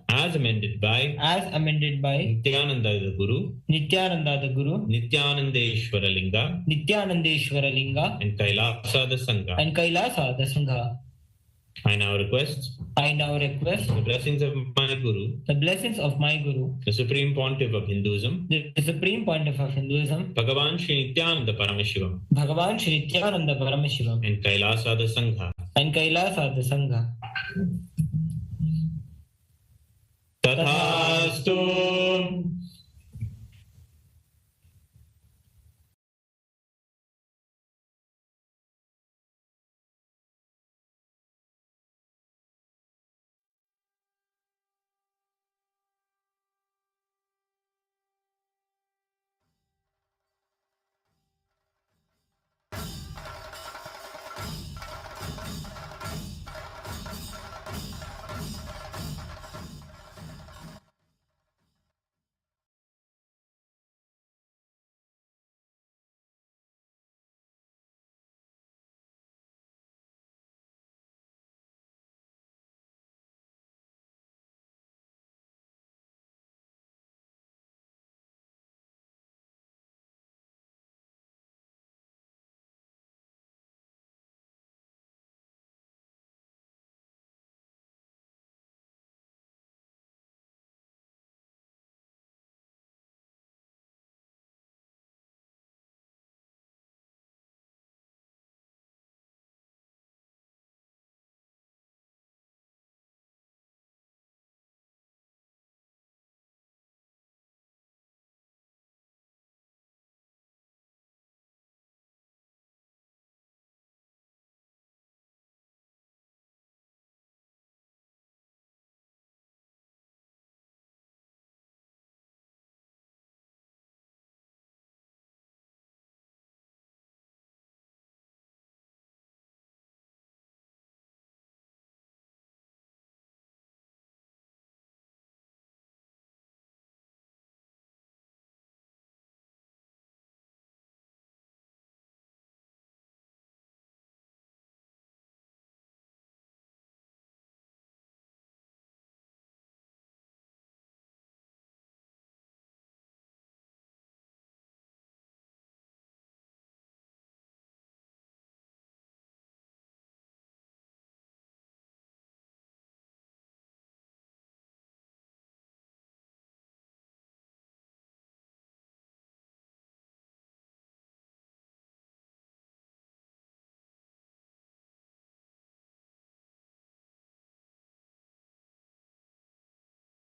as amended by Nityananda the Guru, Nityananda Ishwara Linga, and Kailasa the Sangha, I now request the blessings of my Guru, the Supreme Pontiff of Hinduism, Bhagavan Sri Nityananda Paramashivamand Kailasada Sangha. Tathastu.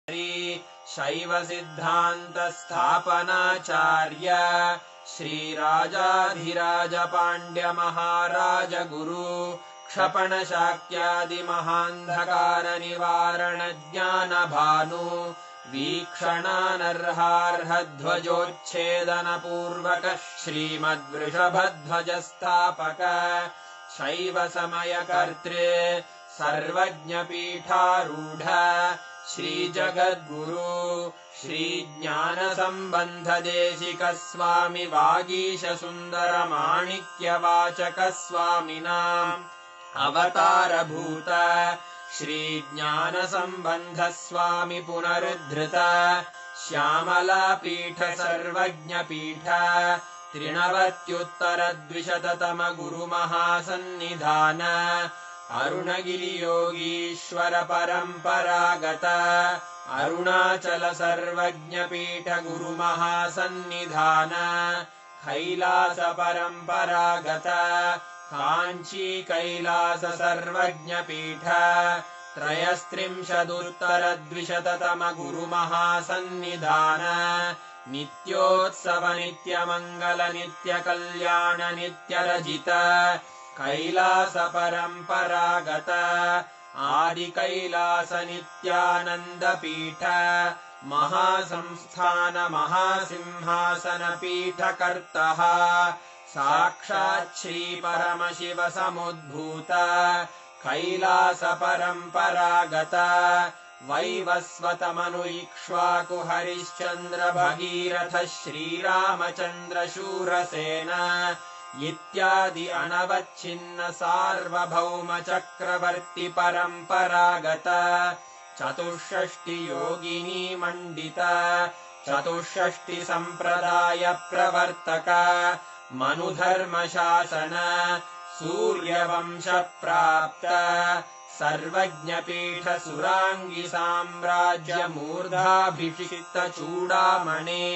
शैव सिद्धांत स्थापनाचार्य श्रीराजाधिराज पांड्य महाराज गुरु क्षपण शाक्यादि महांधकार निवारण ज्ञान भानु वीक्षणानर्हार्ह ध्वजोच्छेदन पूर्वक श्रीमद्वृषभध्वज स्थापक शैव समय कर्तृ सर्वज्ञ पीठारूढ़ श्री जगद्गुरु श्री ज्ञान संबंध देशिक स्वामी वागीश सुंदर माणिक्य वाचक स्वामिनाम् अवतार भूत श्री ज्ञान संबंध स्वामी पुनरुद्धृत श्यामला पीठ सर्वज्ञ पीठ त्रिनवत्युत्तर द्विशततम गुरु महासन्निधान अरुणगिरि योगीश्वर परंपरागत अरुणाचल सर्वज्ञ पीठ गुरु महासन्निधान कैलास परंपरागत कांची कैलास सर्वज्ञ पीठ त्रयस्त्रिंशदुत्तर द्विशततम गुरु महासन्निधान नित्योत्सव नित्य मंगल नित्य कल्याण नित्य रजित कैलास परंपरागत आदि कैलास नित्यानंद पीठ महासंस्थान महासिंहासन पीठ कर्तः साक्षात् श्री परमशिव समुद्भूत कैलास परंपरागत वैवस्वत मनु इक्ष्वाकु हरिश्चंद्र भगीरथ श्रीरामचंद्र शूरसेन इत्यादि अनवच्छिन्न सार्वभौम चक्रवर्ती परंपरागत चतुष्षष्टि योगिनी मंडित चतुष्षष्टि संप्रदाय प्रवर्तक मनुधर्म शासन सूर्यवंश प्राप्त सर्वज्ञपीठसुराङ्गि साम्राज्यमूर्धाभिषिक्तचूडामणे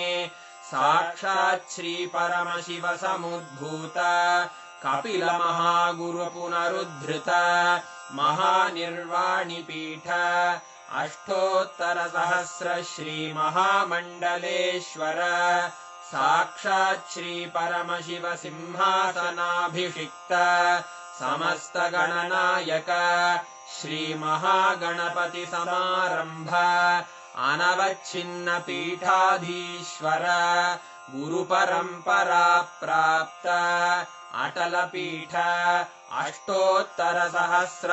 साक्षात् श्रीपरमशिव समुद्भूत कपिलमहागुरुपुनरुद्धृत महानिर्वाणिपीठ अष्टोत्तरसहस्र श्रीमहामण्डलेश्वर साक्षात् श्रीपरमशिव सिंहासनाभिषिक्त समस्तगणनायक श्रीमहागणपतिसमारम्भ अनवच्छिन्नपीठाधीश्वर गुरुपरम्परा प्राप्त अटलपीठ अष्टोत्तरसहस्र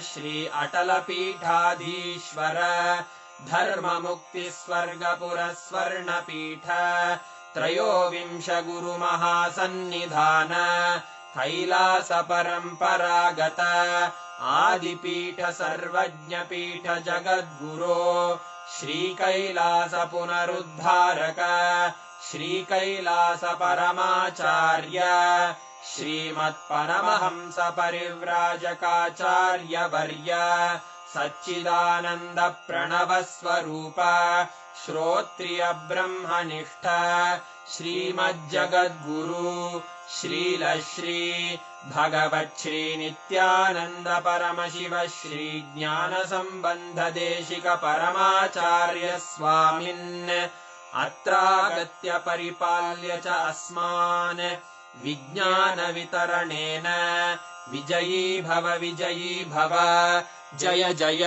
श्री अटलपीठाधीश्वर धर्ममुक्तिस्वर्गपुरस्वर्णपीठ त्रयोविंश गुरुमहासन्निधान कैलासपरम्परागत आदिपीठ सर्वज्ञपीठ जगद्गुरो श्रीकैलासपुनरुद्धारक श्रीकैलासपरमाचार्य श्रीमत्परमहंसपरिव्राजकाचार्यवर्य सच्चिदानन्दप्रणवस्वरूप श्रोत्रियब्रह्मनिष्ठ श्रीमज्जगद्गुरु श्रीलश्री भगवच्छ्री नित्यानन्द परमशिव श्री ज्ञानसम्बन्धदेशिक परमाचार्य स्वामिन् अत्रागत्य परिपाल्य च अस्मान् विज्ञानवितरणेन विजयी भव जय जय।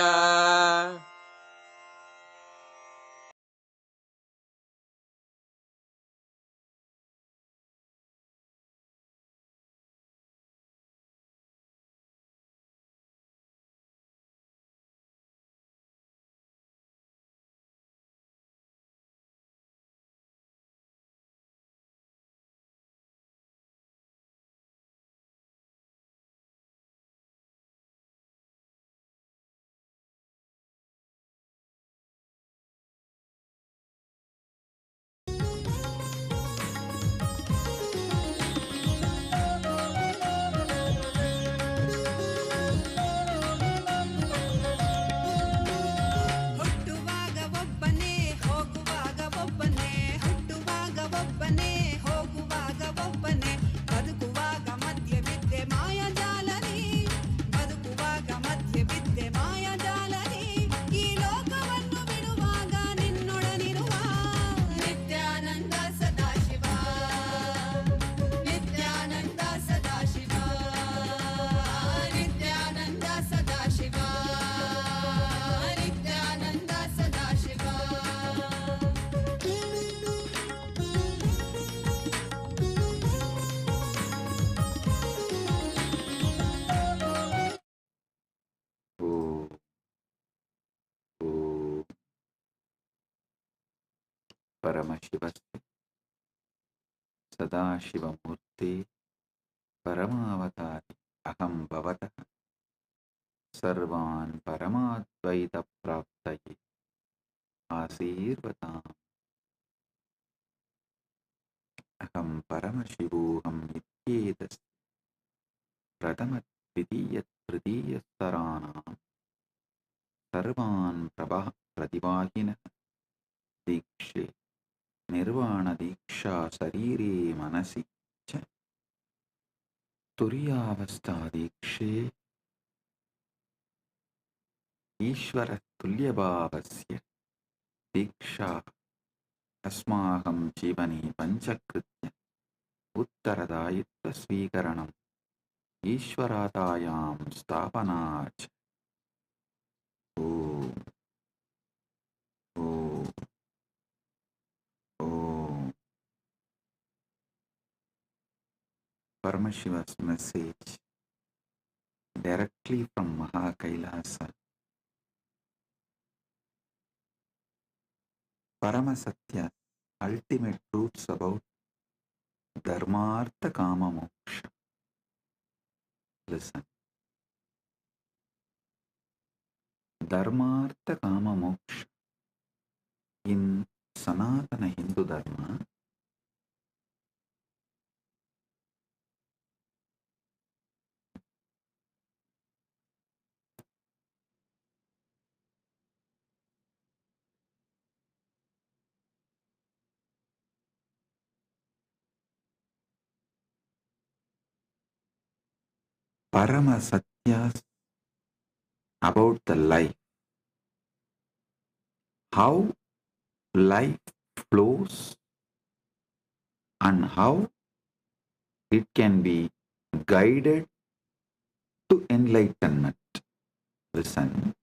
परमशिवस्य सदाशिवमूर्ते परमावतारि अहं भवतः सर्वान् परमाद्वैतप्राप्तये आशीर्वदाम्। अहं परमशिवोऽहं इत्येतस्य प्रथमद्वितीयतृतीयस्तराणां सर्वान् प्रतिवाहिनः दीक्षे निर्वाणदीक्षा शरीरे मनसि च तुर्यावस्थादीक्षे ईश्वरतुल्यभावस्य दीक्षा अस्माकं जीवने पञ्चकृत्य उत्तरदायित्वस्वीकरणम् ईश्वरातायां स्थापना च। ॐ ॐ ॐ Paramashiva's message directly from Mahakailasa. Paramasatya, ultimate truths about Dharmartha Kama Moksha. Listen. Dharmartha Kama Moksha. In Sanatana Hindu Dharma, Paramasatya's about the life, how life flows and how it can be guided to enlightenment. Listen.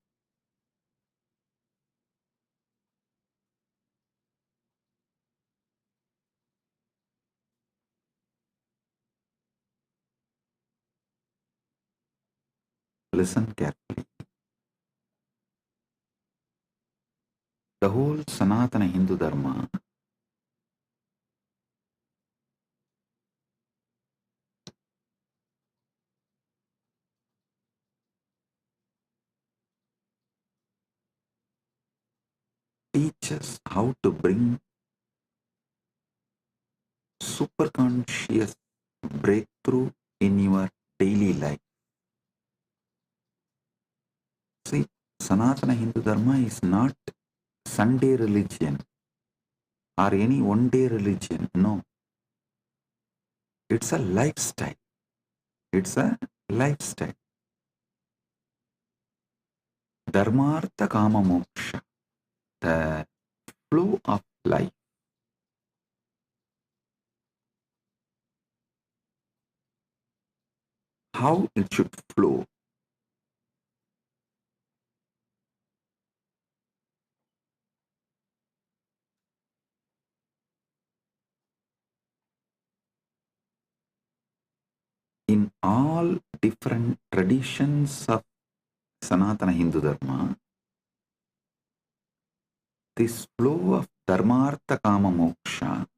Listen carefully. The whole Sanatana Hindu Dharma teaches how to bring superconscious breakthrough in your daily life. See, Sanatana Hindu Dharma is not Sunday religion or any one-day religion. No. It's a lifestyle. It's a lifestyle. Dharmartha Kama Moksha, the flow of life. How it should flow. In all different traditions of Sanatana Hindu Dharma, this flow of Dharmartha Kama Moksha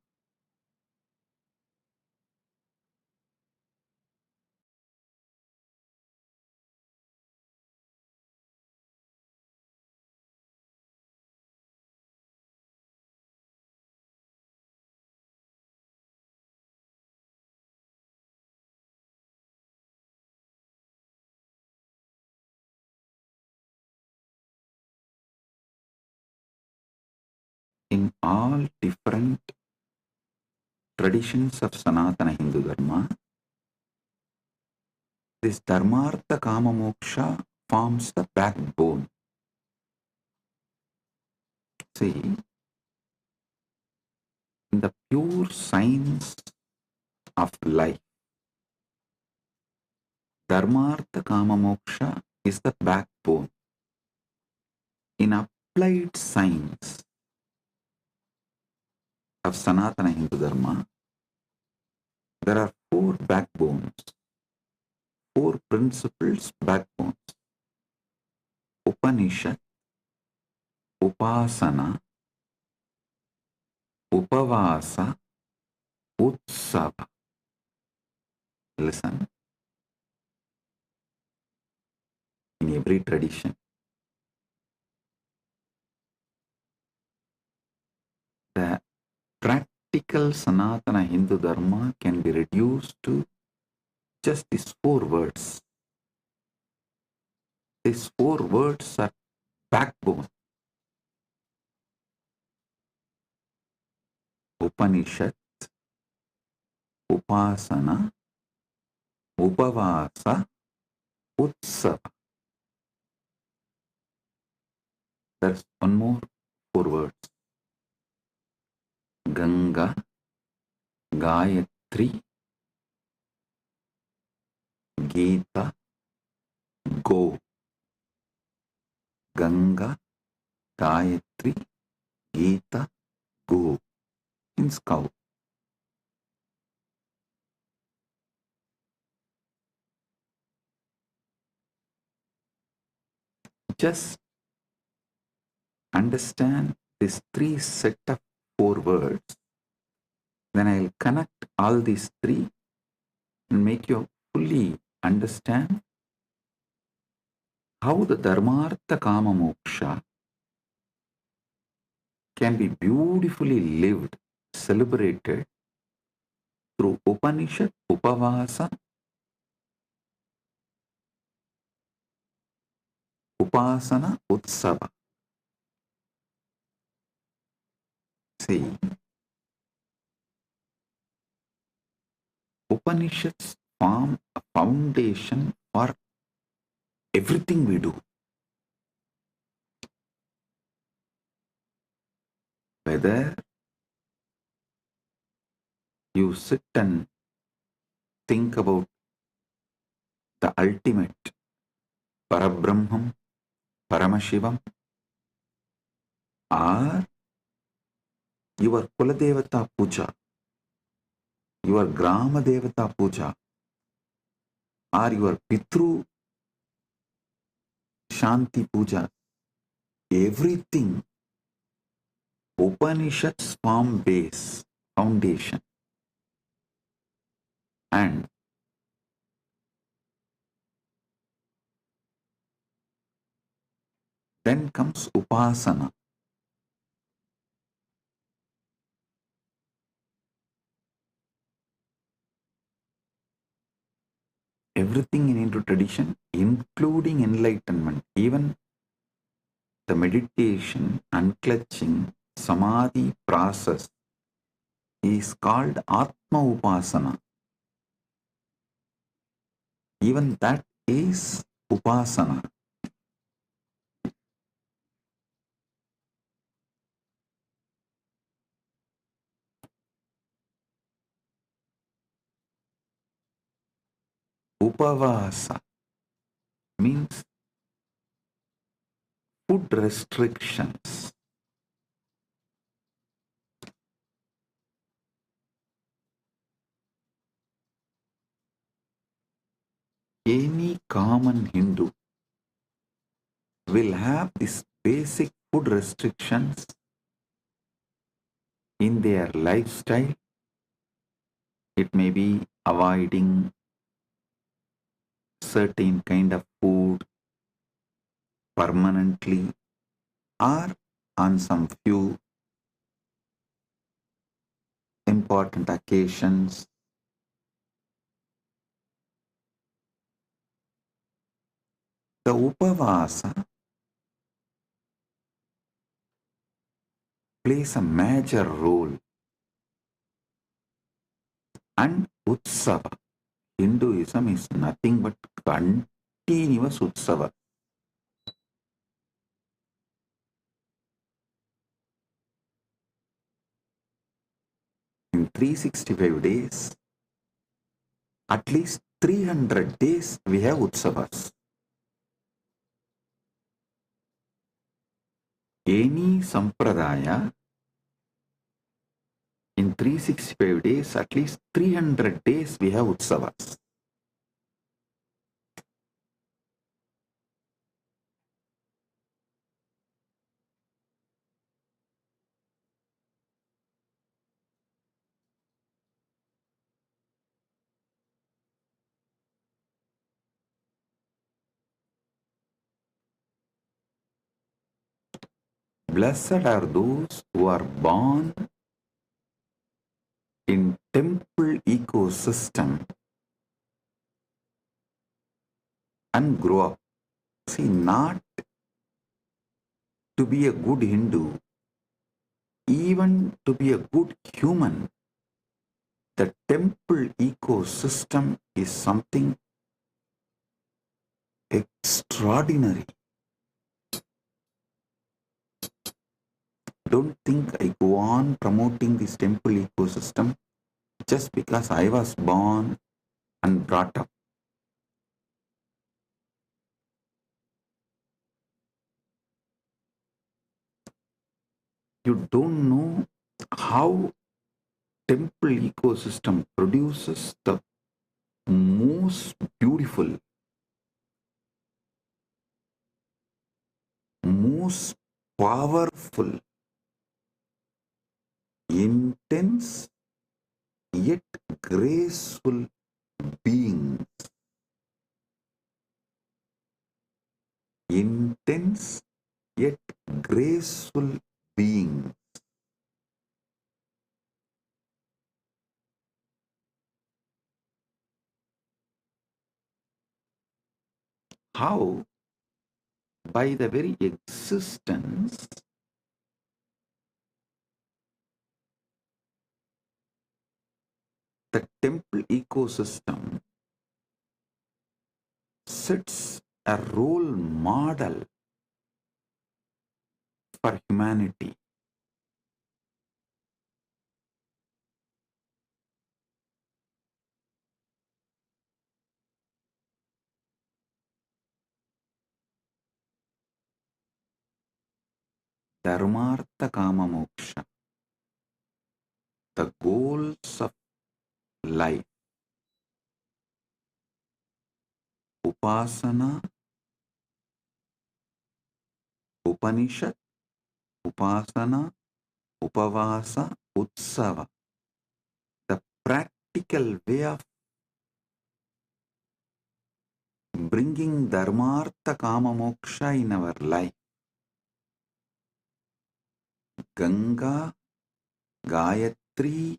in all different traditions of Sanatana Hindu Dharma, this Dharmartha Kama Moksha forms the backbone. See, in the pure science of life, Dharmartha Kama Moksha is the backbone. In applied science of Sanatana Hindu Dharma, there are four backbones, four principles backbones. Upanishad, Upasana, Upavasa, Utsava. Listen. In every tradition, the practical Sanatana Hindu Dharma can be reduced to just these four words. These four words are backbone. Upanishad, Upasana, Upavasa, Utsava. There's one more four words. Ganga, Gayatri, Gita, Go. Ganga, Gayatri, Gita, Go. Means cow. Just understand these three set of four words, then I'll connect all these three and make you fully understand how the Dharmartha Kama Moksha can be beautifully lived, celebrated through Upanishad, Upavasa, Upasana, Utsava. See, Upanishads form a foundation for everything we do. Whether you sit and think about the ultimate Parabrahman, Paramashivam, or your Kuladevata Puja, your Grama Devata Puja, or your Pitru Shanti Puja, everything Upanishads form base, foundation. And then comes Upasana. Everything in Hindu tradition, including enlightenment, even the meditation, unclutching, samadhi process is called Atma Upasana. Even that is Upasana. Upavasa means food restrictions. Any common Hindu will have these basic food restrictions in their lifestyle. It may be avoiding certain kind of food permanently or on some few important occasions. The Upavasa plays a major role, and Utsava. Hinduism is nothing but continuous Utsava. In 365 days, at least 300 days we have Utsavas. Any sampradaya, in 365 days, at least 300 days we have Utsavas. Blessed are those who are born in temple ecosystem and grow up. See, not to be a good Hindu, even to be a good human, the temple ecosystem is something extraordinary. Don't think I go on promoting this temple ecosystem just because I was born and brought up. You don't know how temple ecosystem produces the most beautiful, most powerful, intense yet graceful beings. Intense yet graceful beings. How? By the very existence the temple ecosystem sets a role model for humanity. Dharmartha Kama Moksha, the goals of life. Upasana, Upanishad, Upasana, Upavasa, Utsava. The practical way of bringing Dharmartha Kama Moksha in our life. Ganga, Gayatri,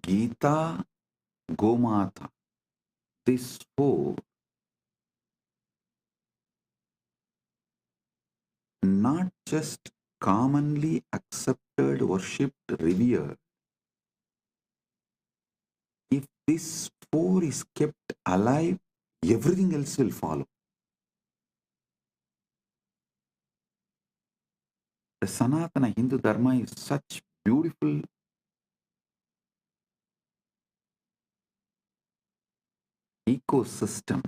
Gita, Gomata. These four, not just commonly accepted, worshipped, revered. If this four is kept alive, everything else will follow. The Sanatana Hindu Dharma is such beautiful ecosystem.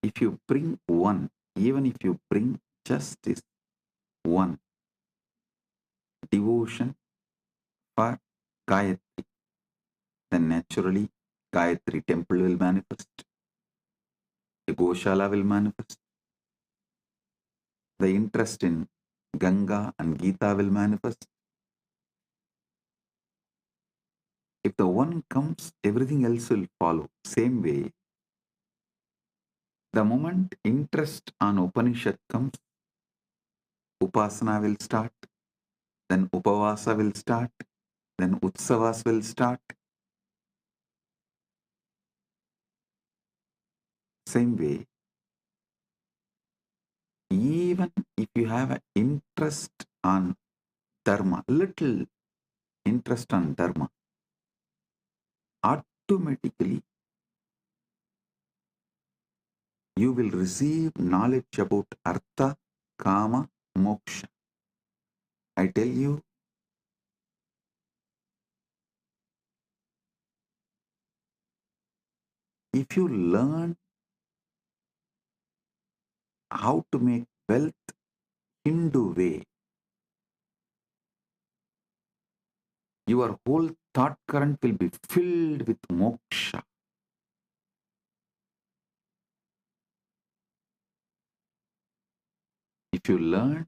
If you bring one, even if you bring just this one, devotion for Gayatri, then naturally Gayatri temple will manifest, the Goshala will manifest, the interest in Ganga and Gita will manifest. If the one comes, everything else will follow. Same way, the moment interest on Upanishad comes, Upasana will start, then Upavasa will start, then Utsavas will start. Same way, even if you have an interest on Dharma, little interest on Dharma, automatically you will receive knowledge about Artha, Kama, Moksha. I tell you, if you learn how to make wealth Hindu way, your whole thought current will be filled with moksha. If you learn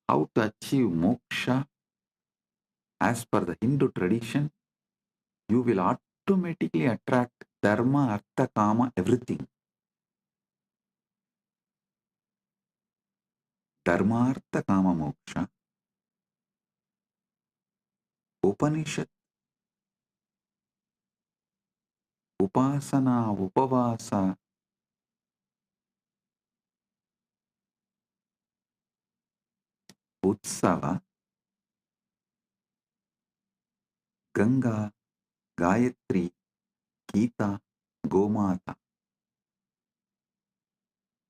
how to achieve moksha as per the Hindu tradition, you will automatically attract dharma, artha, kama, everything. Dharma, artha, kama, moksha. Upanishad, upasana, upavasa, utsava, Ganga, Gayatri, Gita, Gomata.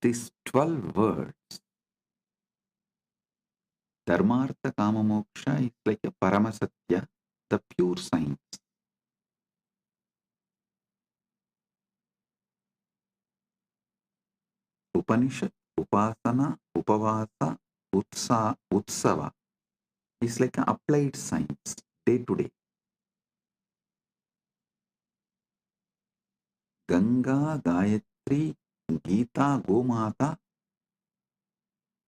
These 12 words, Dharmartha Kama Moksha, is like a Paramasatya, the pure science. Upanishad, Upasana, Upavasa, Utsava is like an applied science, day to day. Ganga, Gayatri, Gita, Gomata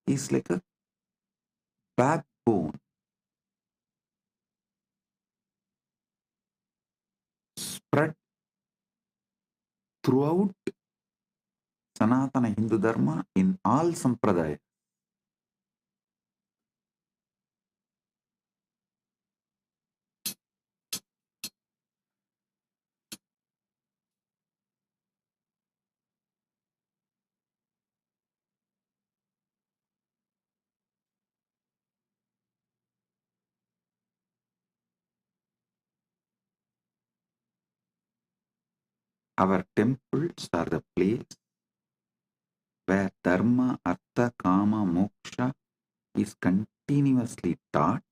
is like a backbone, spread throughout Sanatana Hindu Dharma in all Sampradaya. Our temples are the place where dharma, artha, kama, moksha is continuously taught.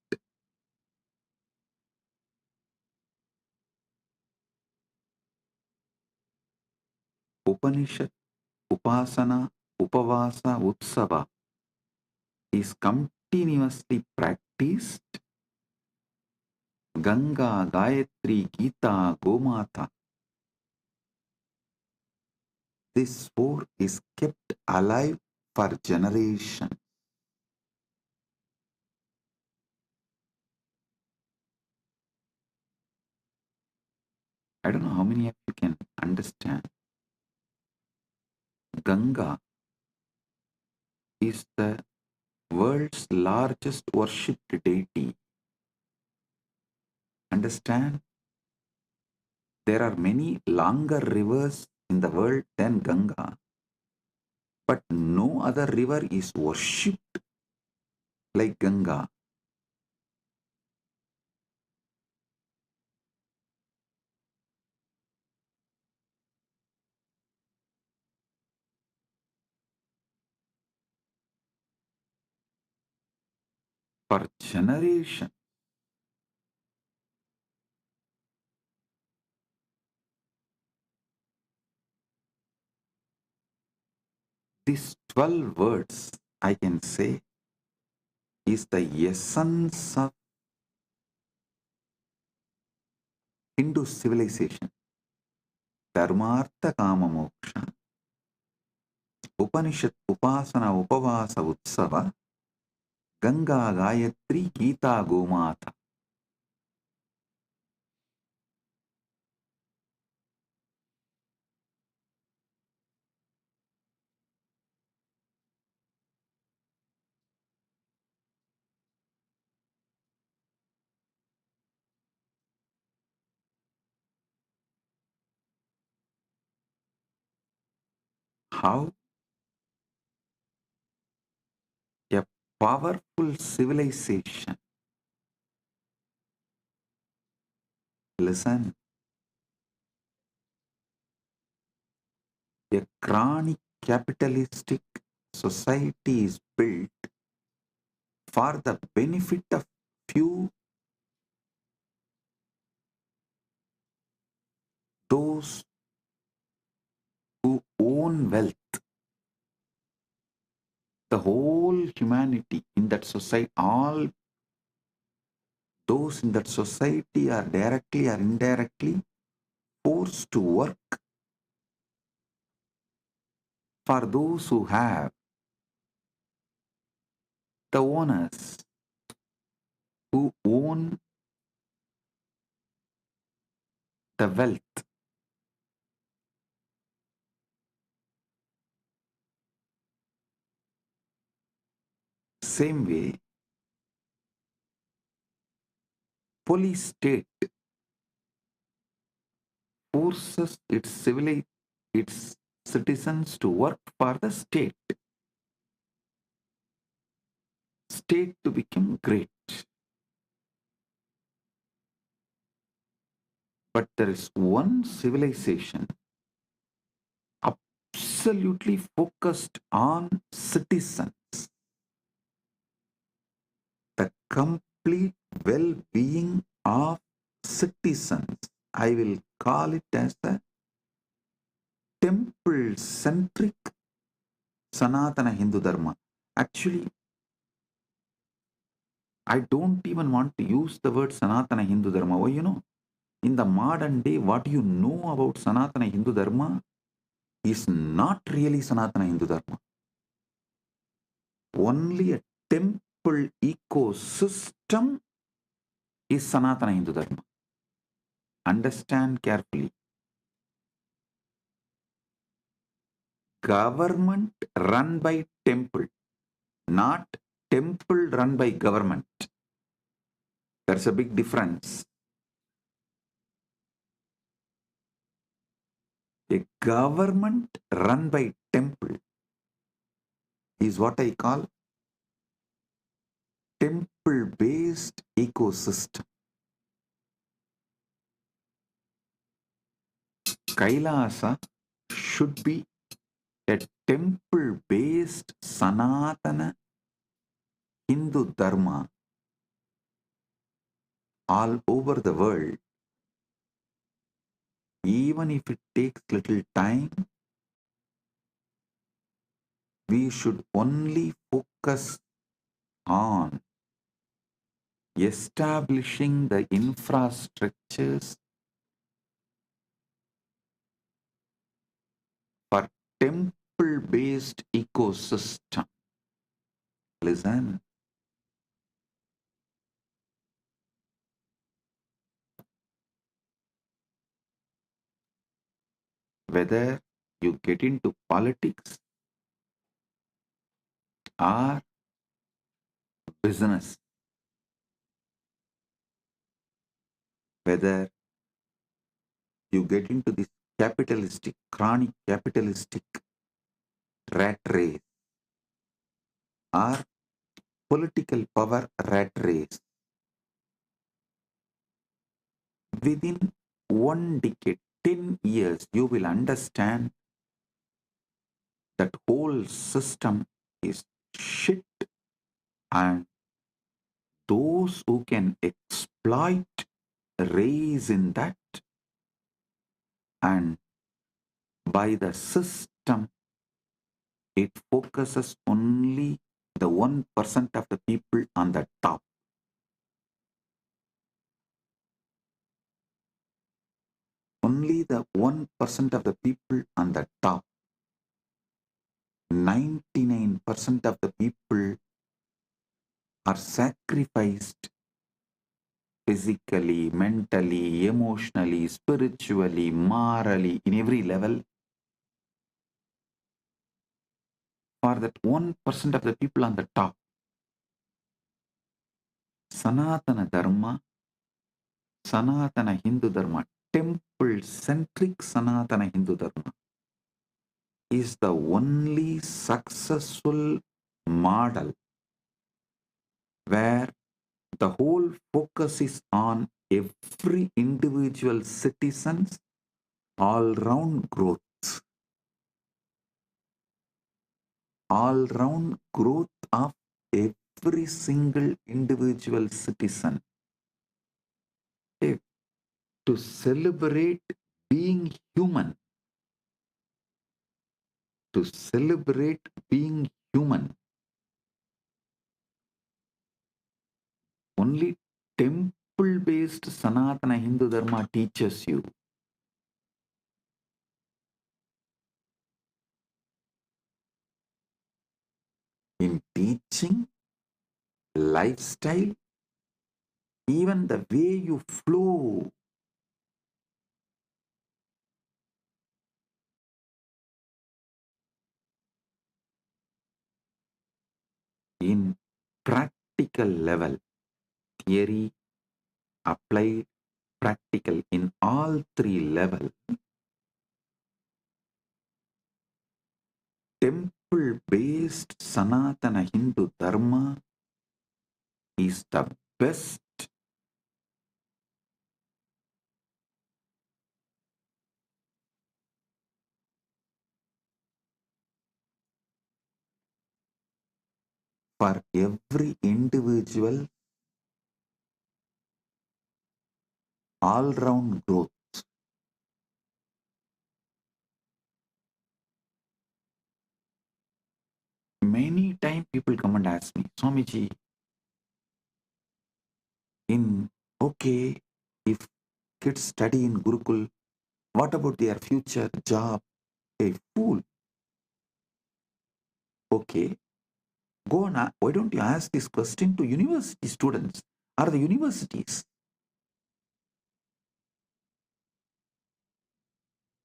Upanishad, upasana, upavasa, utsava is continuously practiced. Ganga, Gayatri, Gita, Gomata. This four is kept alive for generations. I don't know how many of you can understand. Ganga is the world's largest worshipped deity. Understand? There are many longer rivers in the world than Ganga, but no other river is worshipped like Ganga. For generations, these 12 words, I can say, is the essence of Hindu civilization. Dharmartha Kama Moksha, Upanishad, Upasana, Upavasa, Utsava, Ganga, Gayatri, Gita, Gomata. How a powerful civilization, listen, a chronic capitalistic society is built for the benefit of few, those who own wealth. The whole humanity in that society, all those in that society are directly or indirectly forced to work for those who have, the owners who own the wealth. Same way, police state forces its citizens to work for the state to become great. But there is one civilization absolutely focused on citizens, the complete well-being of citizens. I will call it as a temple-centric Sanatana Hindu Dharma. Actually, I don't even want to use the word Sanatana Hindu Dharma. Why, in the modern day, what you know about Sanatana Hindu Dharma is not really Sanatana Hindu Dharma. Only a temple ecosystem is Sanatana Hindu Dharma. Understand carefully. Government run by temple, not temple run by government. There's a big difference. A government run by temple is what I call temple-based ecosystem. Kailasa should be a temple-based Sanatana Hindu Dharma all over the world. Even if it takes little time, we should only focus on establishing the infrastructures for temple-based ecosystem. Listen. Whether you get into politics or business, whether you get into this capitalistic, chronic capitalistic rat race or political power rat race, within 1 decade, 10 years, you will understand that whole system is shit, and those who can exploit raise in that, and by the system it focuses only the 1% of the people on the top. Only the 1% of the people on the top. 99% of the people are sacrificed physically, mentally, emotionally, spiritually, morally, in every level for that 1% of the people on the top. Sanatana Dharma, Sanatana Hindu Dharma, temple-centric Sanatana Hindu Dharma is the only successful model where the whole focus is on every individual citizen's all-round growth. All-round growth of every single individual citizen. To celebrate being human. To celebrate being human. Only temple-based Sanatana Hindu Dharma teaches you. In teaching, lifestyle, even the way you flow. In practical level, theory, applied, practical, in all three levels, temple-based Sanatana Hindu Dharma is the best for every individual all-round growth. Many times people come and ask me, Swamiji, okay, if kids study in Gurukul, what about their future job? A fool. Okay, go on, why don't you ask this question to university students or the universities?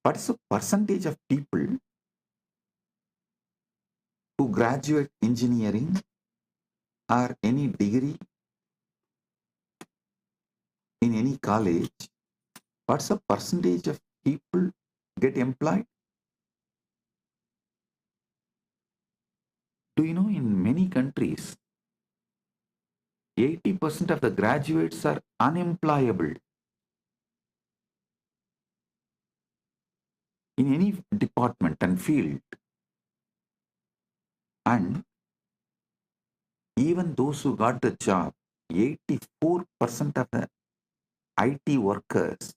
What is the percentage of people who graduate engineering or any degree in any college? What's the percentage of people get employed? Do you know in many countries, 80% of the graduates are unemployable. in any department and field. And even those who got the job, 84% of the IT workers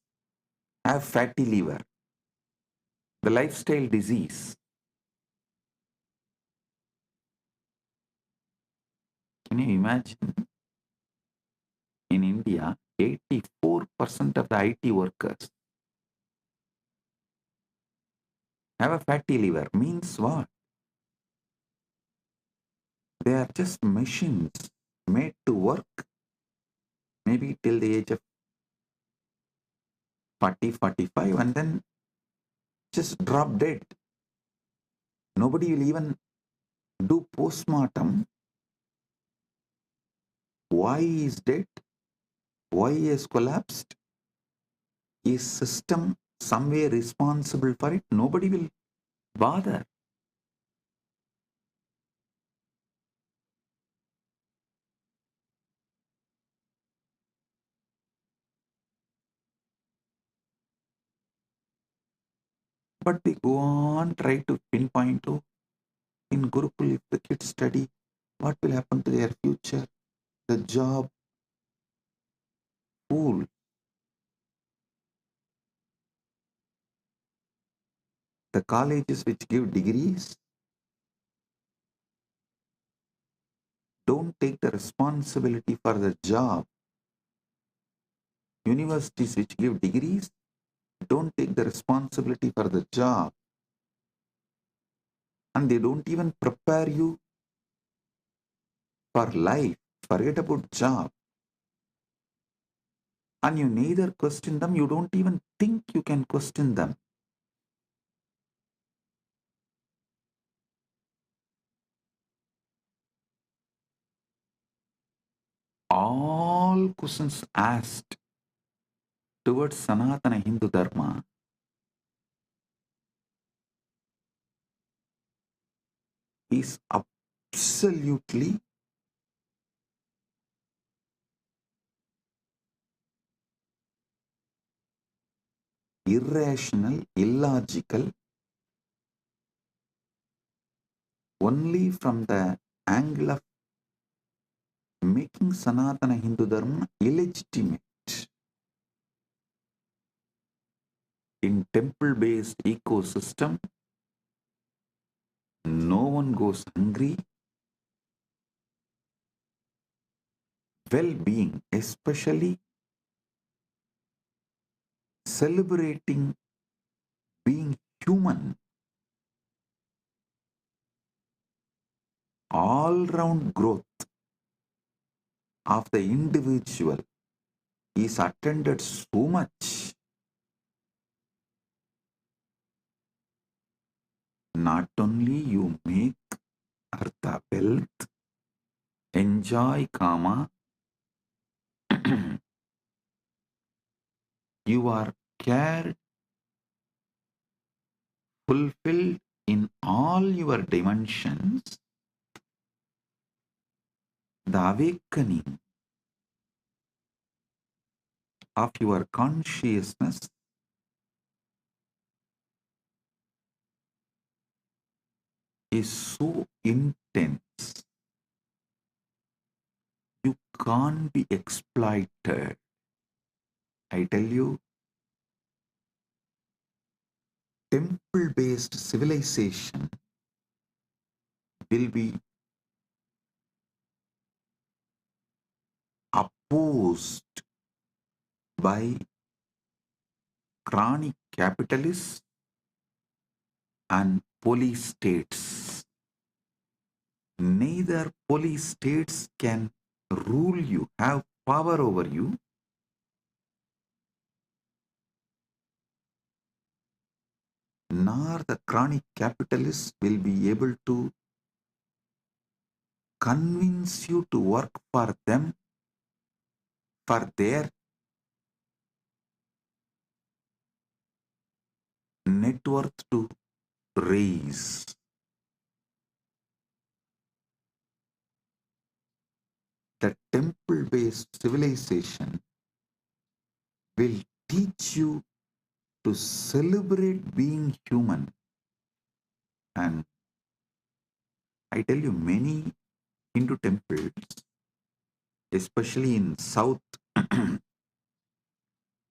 have fatty liver, the lifestyle disease. Can you imagine? In India, 84% of the IT workers have a fatty liver. Means what? They are just machines made to work maybe till the age of 40, 45 and then just drop dead. Nobody will even do postmortem. Why he is dead? Why he has collapsed? Is system somewhere responsible for it? Nobody will bother. But they go on, try to pinpoint, oh, in Gurukul, if the kids study, what will happen to their future? The job, fool. The colleges which give degrees don't take the responsibility for the job. Universities which give degrees don't take the responsibility for the job. And they don't even prepare you for life. Forget about job. And you neither question them, you don't even think you can question them. All questions asked towards Sanatana Hindu Dharma is absolutely irrational, illogical, only from the angle of making Sanatana Hindu Dharma illegitimate. In temple-based ecosystem, no one goes hungry. Well-being, especially celebrating being human, all-round growth of the individual is attended so much. Not only you make artha wealth, enjoy kama, you are cared, fulfilled in all your dimensions. The awakening of your consciousness is so intense, you can't be exploited. I tell you, temple-based civilization will be opposed by chronic capitalists and police states. Neither police states can rule you, have power over you, nor the chronic capitalists will be able to convince you to work for them, for their net worth to raise. The temple-based civilization will teach you to celebrate being human. And I tell you, many Hindu temples, especially in South,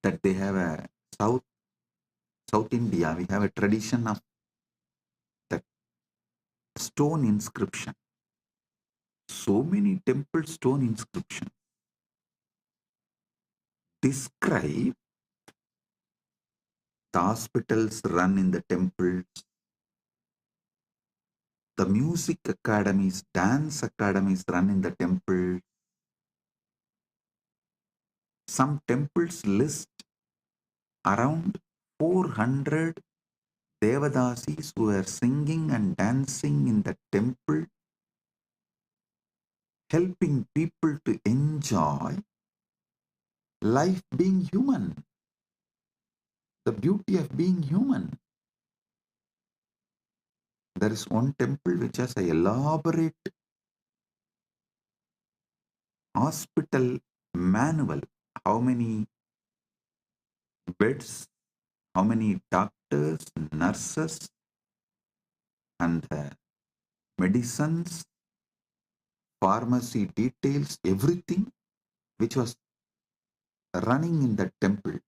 that they have a South India, we have a tradition of that stone inscription. So many temple stone inscriptions describe the hospitals run in the temples, the music academies, dance academies run in the temple. Some temples list around 400 Devadasis who are singing and dancing in the temple, helping people to enjoy life being human, the beauty of being human. There is one temple which has an elaborate hospital manual. How many beds, how many doctors, nurses, and medicines, pharmacy details, everything which was running in that temple.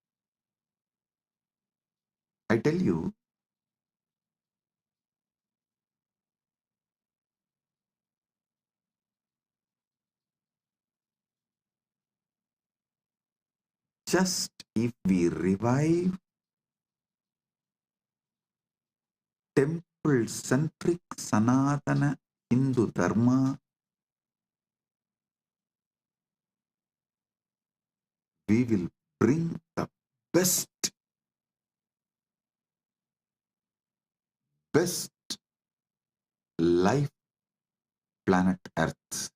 I tell you, just if we revive temple-centric Sanatana Hindu Dharma, we will bring the best life planet Earth.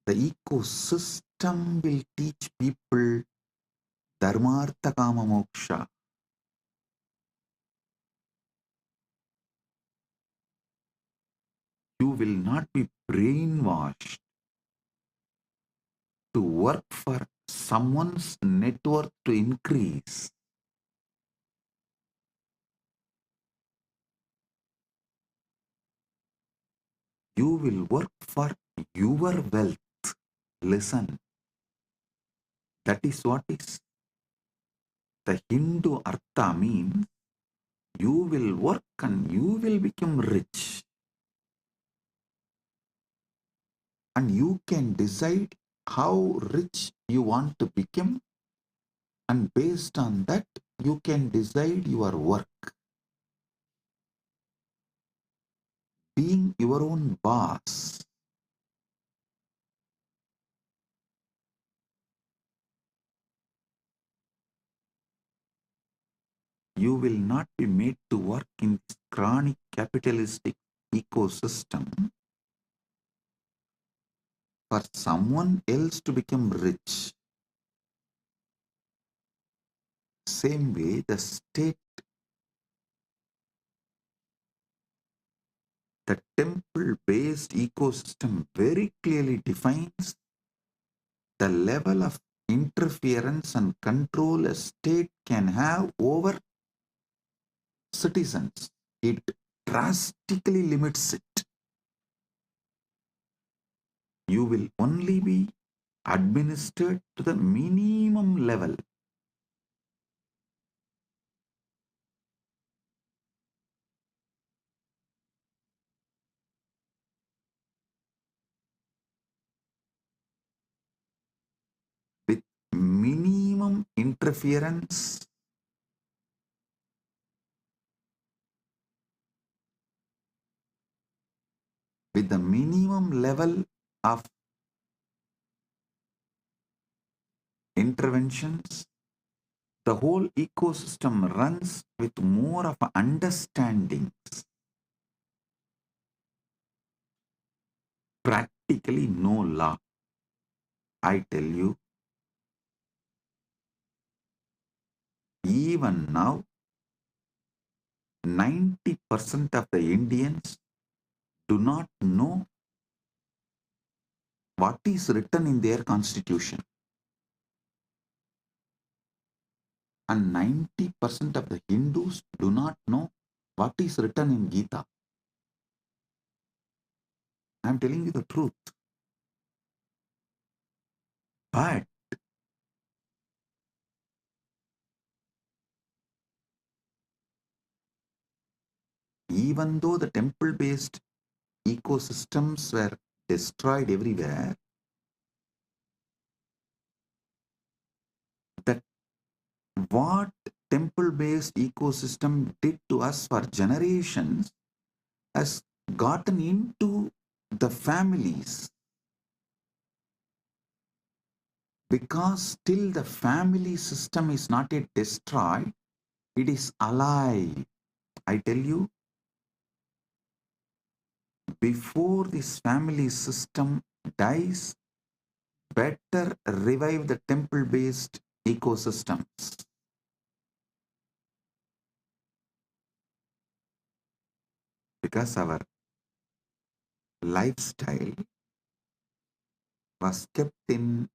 The ecosystem will teach people Dharmartha Kama Moksha. You will not be brainwashed to work for someone's net worth to increase. You will work for your wealth. Listen, that is what is the Hindu Artha means. You will work and you will become rich. And you can decide how rich you want to become, and based on that, you can decide your work. Being your own boss. You will not be made to work in this chronic capitalistic ecosystem for someone else to become rich. Same way, the state, the temple-based ecosystem very clearly defines the level of interference and control a state can have over citizens. It drastically limits it. You will only be administered to the minimum level. With minimum interference, with the minimum level of interventions, the whole ecosystem runs with more of understandings. Practically no law. I tell you, even now, 90% of the Indians do not know what is written in their constitution. And 90% of the Hindus do not know what is written in Gita. I am telling you the truth. But even though the temple-based ecosystems were destroyed everywhere, that what temple-based ecosystem did to us for generations has gotten into the families, because still the family system is not yet destroyed, it is alive. I tell you, before this family system dies, better revive the temple-based ecosystems. Because our lifestyle was kept in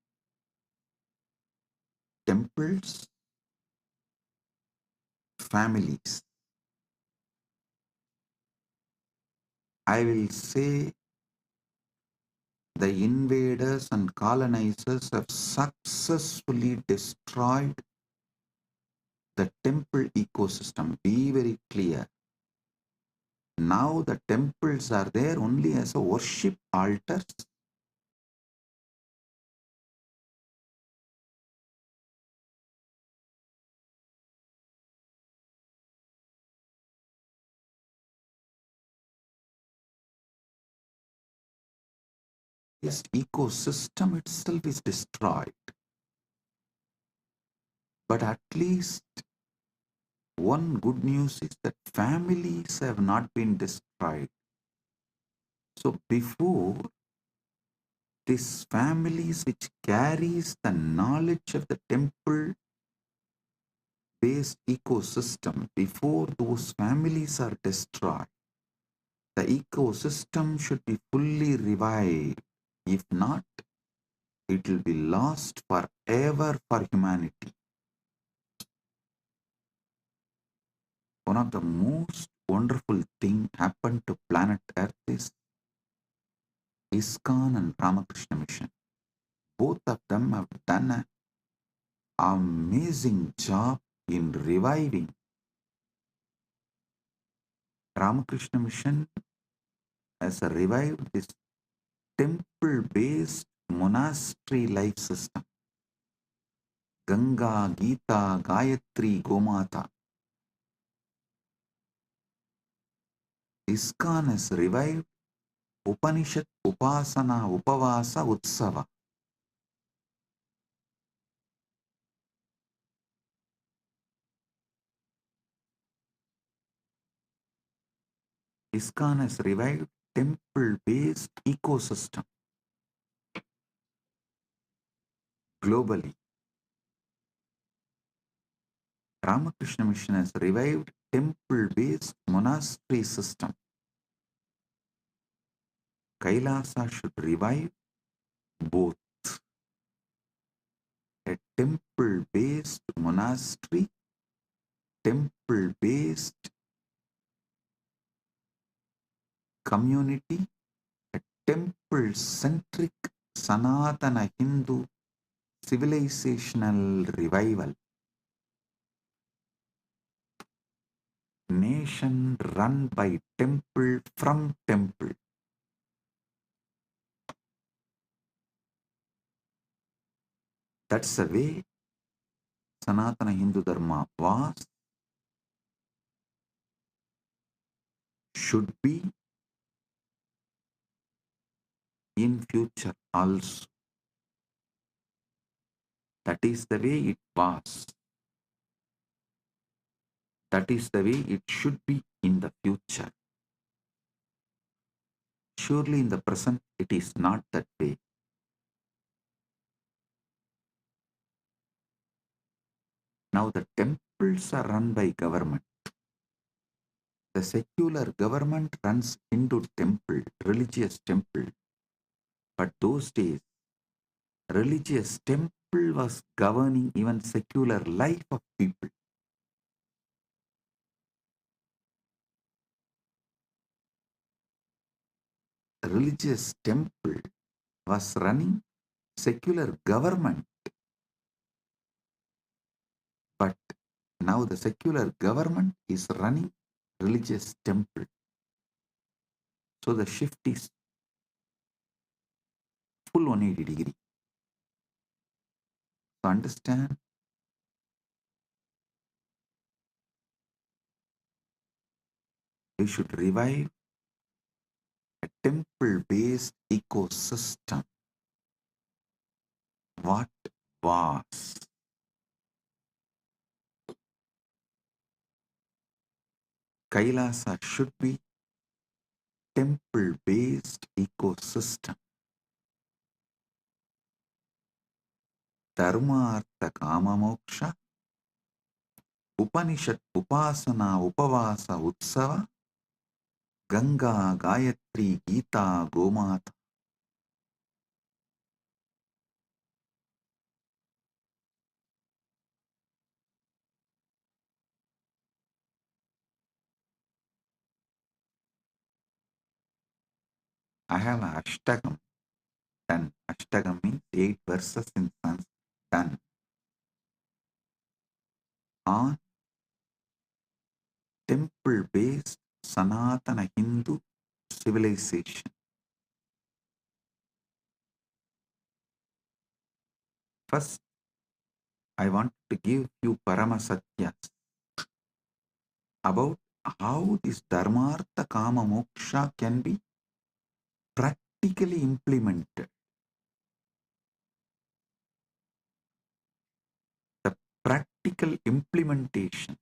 temples, families. I will say the invaders and colonizers have successfully destroyed the temple ecosystem. Be very clear. Now the temples are there only as a worship altars. This ecosystem itself is destroyed. But at least one good news is that families have not been destroyed. So before, these families which carries the knowledge of the temple based ecosystem, before those families are destroyed, the ecosystem should be fully revived. If not, it will be lost forever for humanity. One of the most wonderful things happened to planet Earth is ISKCON and Ramakrishna Mission. Both of them have done an amazing job in reviving. Ramakrishna Mission has revived this temple-based monastery life system. Ganga, Gita, Gayatri, Gomata. ISKCON has revived Upanishad, Upasana, Upavasa, Utsava. ISKCON has revived temple-based ecosystem globally. Ramakrishna Mission has revived temple-based monastery system. Kailasa should revive both. A temple-based monastery, temple-based community, a temple-centric Sanatana Hindu civilizational revival. Nation run by temple from temple. That's the way Sanatana Hindu Dharma was, should be in future also. That is the way it was. That is the way it should be in the future. Surely in the present it is not that way. Now the temples are run by government. The secular government runs Hindu temple, religious temple. But those days, religious temple was governing even secular life of people. Religious temple was running secular government. But now the secular government is running religious temple. So the shift is full 180 degree. So understand, we should revive a temple-based ecosystem. What was? Kailasa should be temple-based ecosystem. Dharma, Artha, Kama, Moksha, Upanishad, Upasana, Upavasa, Utsava, Ganga, Gayatri, Gita, Gomata. I have an Ashtagam done. Ashtagam means 8 verses in Sanskrit done on temple-based Sanatana Hindu civilization. First, I want to give you Paramasatyas about how this Dharmartha Kama Moksha can be practically implemented. The practical implementation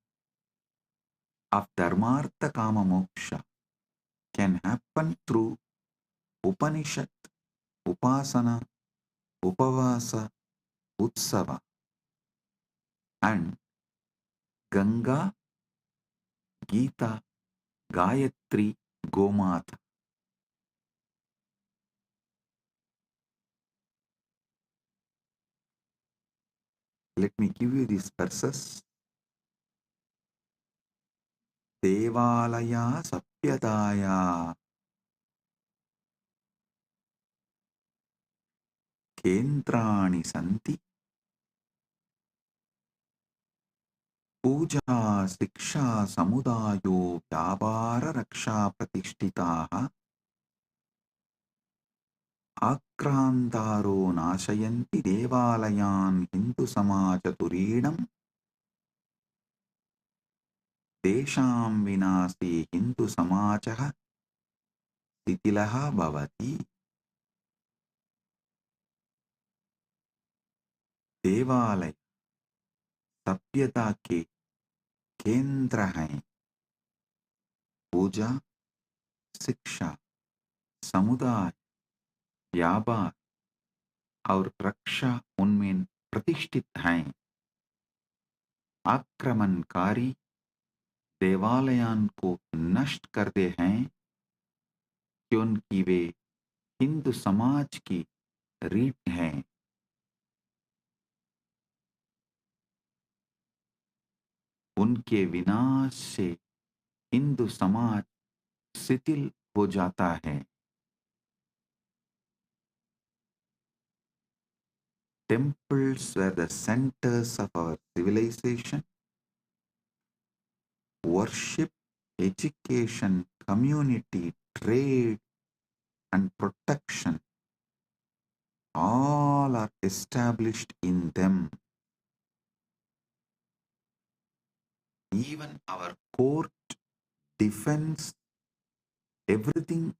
of Dharmartha Kama Moksha can happen through Upanishad, Upasana, Upavasa, Utsava, and Ganga, Gita, Gayatri, Gomata. Let me give you these verses. Devalaya Sapyadaya Kendrani Santi Puja Siksha Samudayo Vyavara Raksha Pratishtitaha Akrantaro Nashayanti Devalayan Hindu Samaja Turinam Desham Vinasi Hindu Samajaha Titilaha Bhavati. देवालय सभ्यता के केंद्र हैं. पूजा, शिक्षा, समुदाय, व्यापार और रक्षा उनमें प्रतिष्ठित हैं. आक्रमणकारी देवालयान को नष्ट करते हैं क्योंकि वे हिंदू समाज की रीढ़ हैं. उनके विनाश से हिंदू समाज शिथिल हो जाता है. Temples were the centers of our civilization. Worship, education, community, trade, and protection all are established in them. Even our court, defense, everything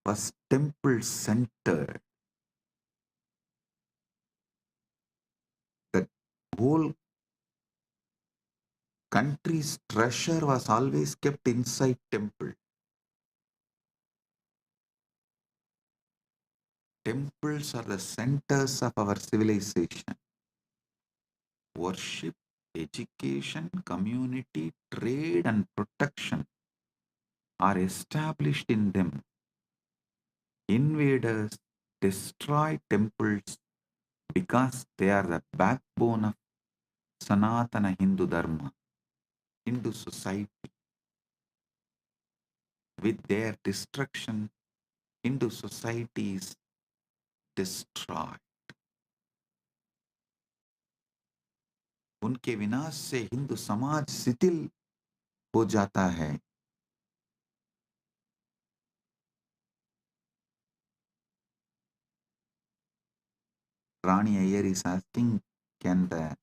was temple centered. The whole country's treasure was always kept inside temple. Temples are the centers of our civilization. Worship, education, community, trade, and protection are established in them. Invaders destroy temples because they are the backbone of Sanatana Hindu Dharma, Hindu society. With their destruction, Hindu society is destroyed. उनके विनाश से हिंदू समाज शिथिल हो जाता है. Rani Iyer is asking, can the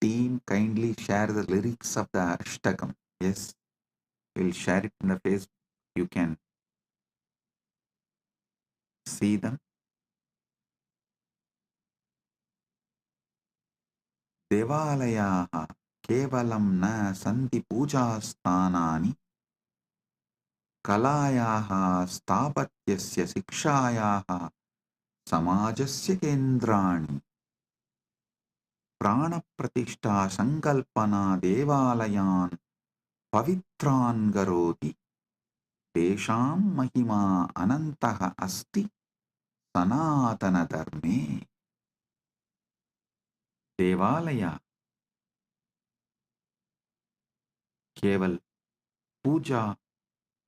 team kindly share the lyrics of the Ashtakam? Yes, we'll share it in the Facebook. You can see them. देवालयाः केवलं न सन्ति पूजास्थानानि कलायाः स्थापत्यस्य शिक्षायाः समाजस्य केन्द्राणि प्राणप्रतिष्ठा संकल्पना देवालयान् पवित्रान् करोति तेषां महिमा अनन्तः अस्ति सनातनधर्मे. देवालय केवल पूजा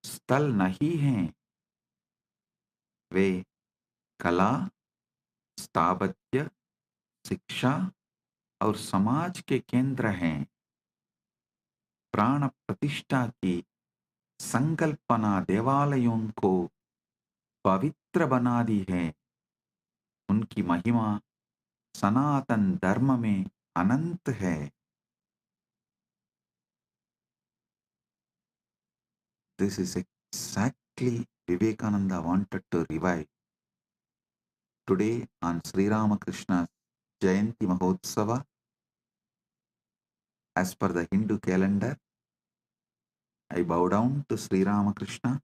स्थल नहीं हैं, वे कला, स्थापत्य, शिक्षा और समाज के केंद्र हैं. प्राण प्रतिष्ठा की संकल्पना देवालयों को पवित्र बना दी है. उनकी महिमा सनातन धर्म में अनंत है. This is exactly Vivekananda wanted to revive. Today on Sri Ramakrishna's Jayanti Mahotsava, as per the Hindu calendar, I bow down to Sri Ramakrishna.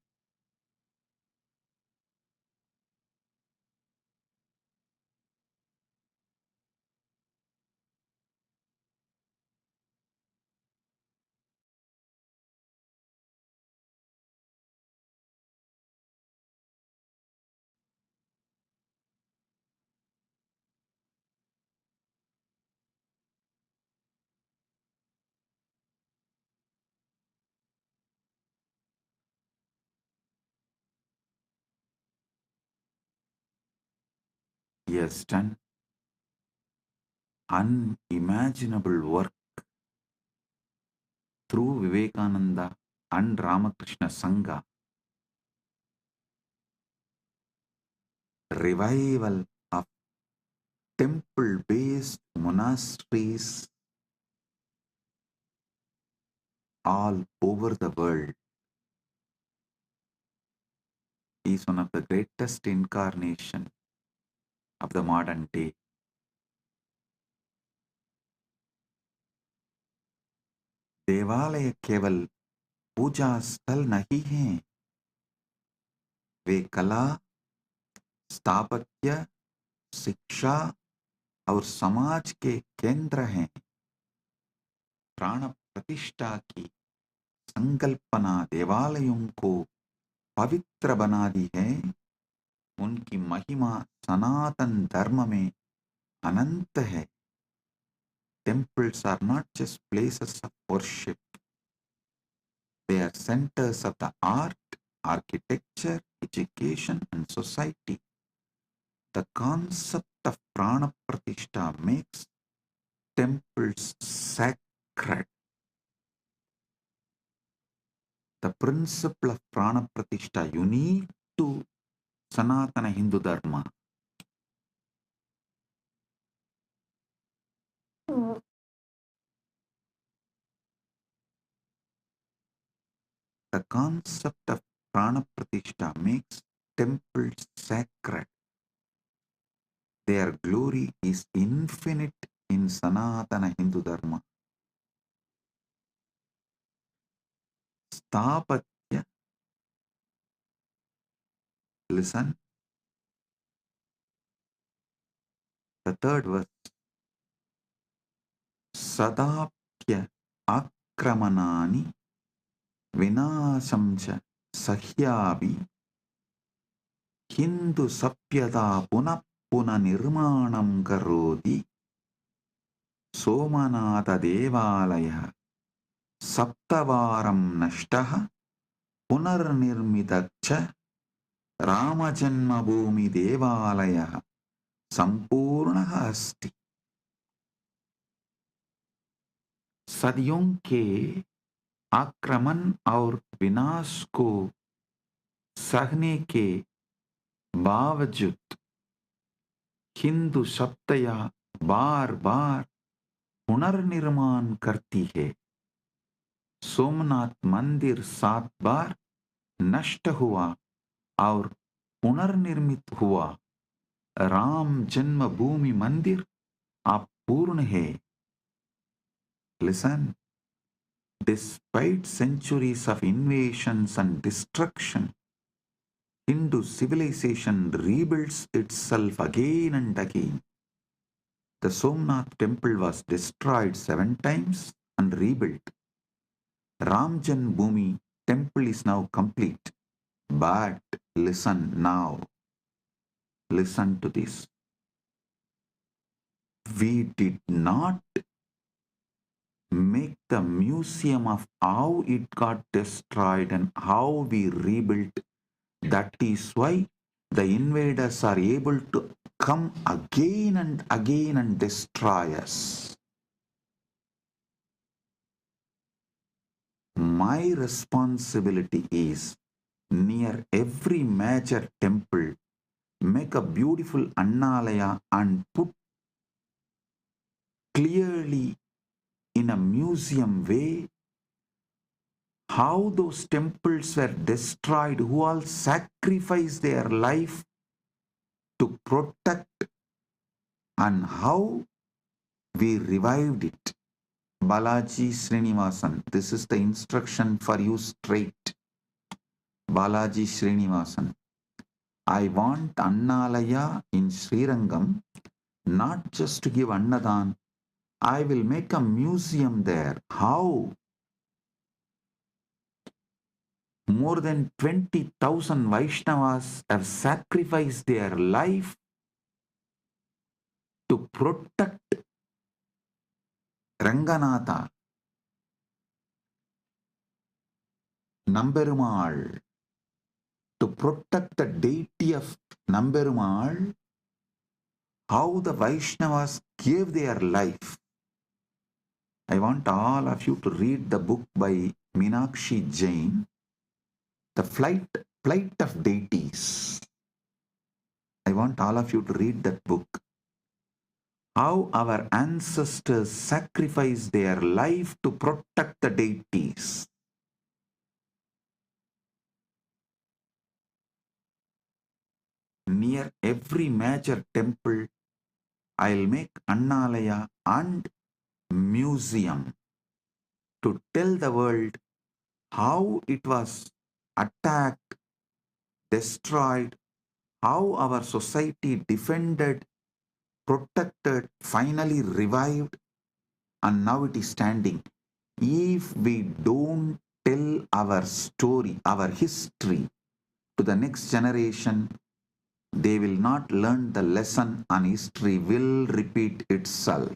He has done unimaginable work through Vivekananda and Ramakrishna Sangha. Revival of temple-based monasteries all over the world. He is one of the greatest incarnation of the modern day. देवालय केवल पूजा स्थल नहीं हैं, वे कला, स्थापत्य, शिक्षा और समाज के केंद्र हैं. प्राण प्रतिष्ठा की संकल्पना देवालयों को पवित्र बना दी है. उनकी महिमा सनातन धर्म में अनंत है. Temples are not just places of worship. They are centers of the art, architecture, education, and society. The concept of prana pratishtha makes temples sacred. The principle of prana pratishtha unique to Sanatana Hindu Dharma. The concept of prana pratishtha makes temples sacred. Their glory is infinite in Sanatana Hindu Dharma. Sthapatya. Listen. The third verse. Sadapya akramanani vinasam cha sahyabhi Hindu sapyata punah punah nirmanam karoti Somanatha devalaya saptavaram nashtaha punarnirmitacha Ramajanma bhumi devalaya sampurnaha asti. सदियों के आक्रमण और विनाश को सहने के बावजूद हिंदू सत्ता बार बार पुनर्निर्माण करती है। सोमनाथ मंदिर 7 बार नष्ट हुआ और पुनर्निर्मित हुआ। राम जन्मभूमि मंदिर अपूर्ण है। Listen, despite centuries of invasions and destruction, Hindu civilization rebuilds itself again and again. The Somnath temple was destroyed 7 times and rebuilt. Ram Janmabhoomi temple is now complete. But listen now. Listen to this. We did not make the museum of how it got destroyed and how we rebuilt. That is why the invaders are able to come again and destroy us. My responsibility is near every major temple, make a beautiful annalaya and put clearly in a museum way how those temples were destroyed, who all sacrificed their life to protect, and how we revived it. Balaji Srinivasan, this is the instruction for you straight. Balaji Srinivasan, I want Annalaya in Srirangam, not just to give Annadan. I will make a museum there. How? More than 20,000 Vaishnavas have sacrificed their life to protect Ranganatha, Namberumal, to protect the deity of Namberumal, how the Vaishnavas gave their life. I want all of you to read the book by Meenakshi Jain, The Flight of Deities. I want all of you to read that book. How our ancestors sacrificed their life to protect the deities. Near every major temple, I'll make Annalaya and museum to tell the world how it was attacked, destroyed, how our society defended, protected, finally revived, and now it is standing. If we don't tell our story, our history to the next generation, they will not learn the lesson and history will repeat itself.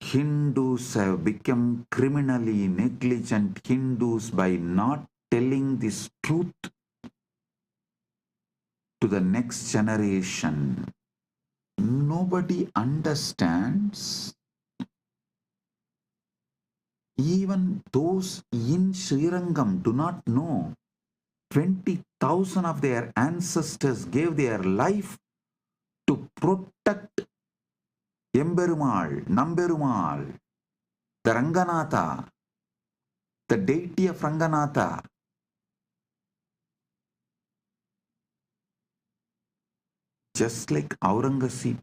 Hindus have become criminally negligent Hindus by not telling this truth to the next generation. Nobody understands. Even those in Srirangam do not know. 20,000 of their ancestors gave their life to protect Emberumal, Namberumal, the Ranganatha, the deity of Ranganatha. Just like Aurangzeb,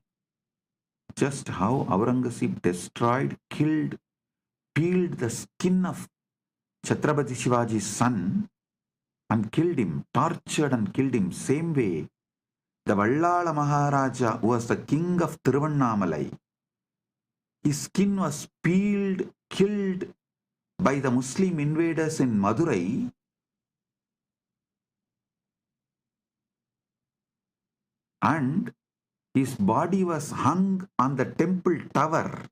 just how Aurangzeb destroyed, killed, peeled the skin of Chhatrapati Shivaji's son and killed him, tortured and killed him. Same way, the Vallala Maharaja, who was the king of Tiruvannamalai, his skin was peeled, killed by the Muslim invaders in Madurai. and his body was hung on the temple tower.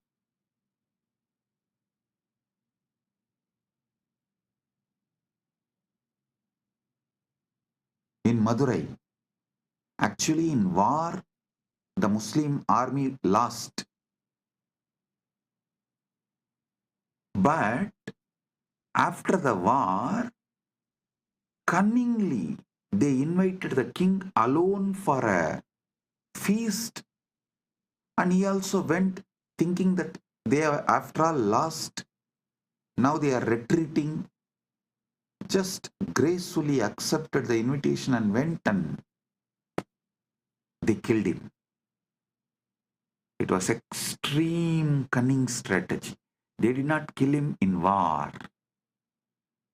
In Madurai. Actually, in war, the Muslim army lost. But after the war, cunningly, they invited the king alone for a feast, and he also went thinking that they are after all lost. Now they are retreating, just gracefully accepted the invitation and went, and they killed him. It was extreme cunning strategy. They did not kill him in war.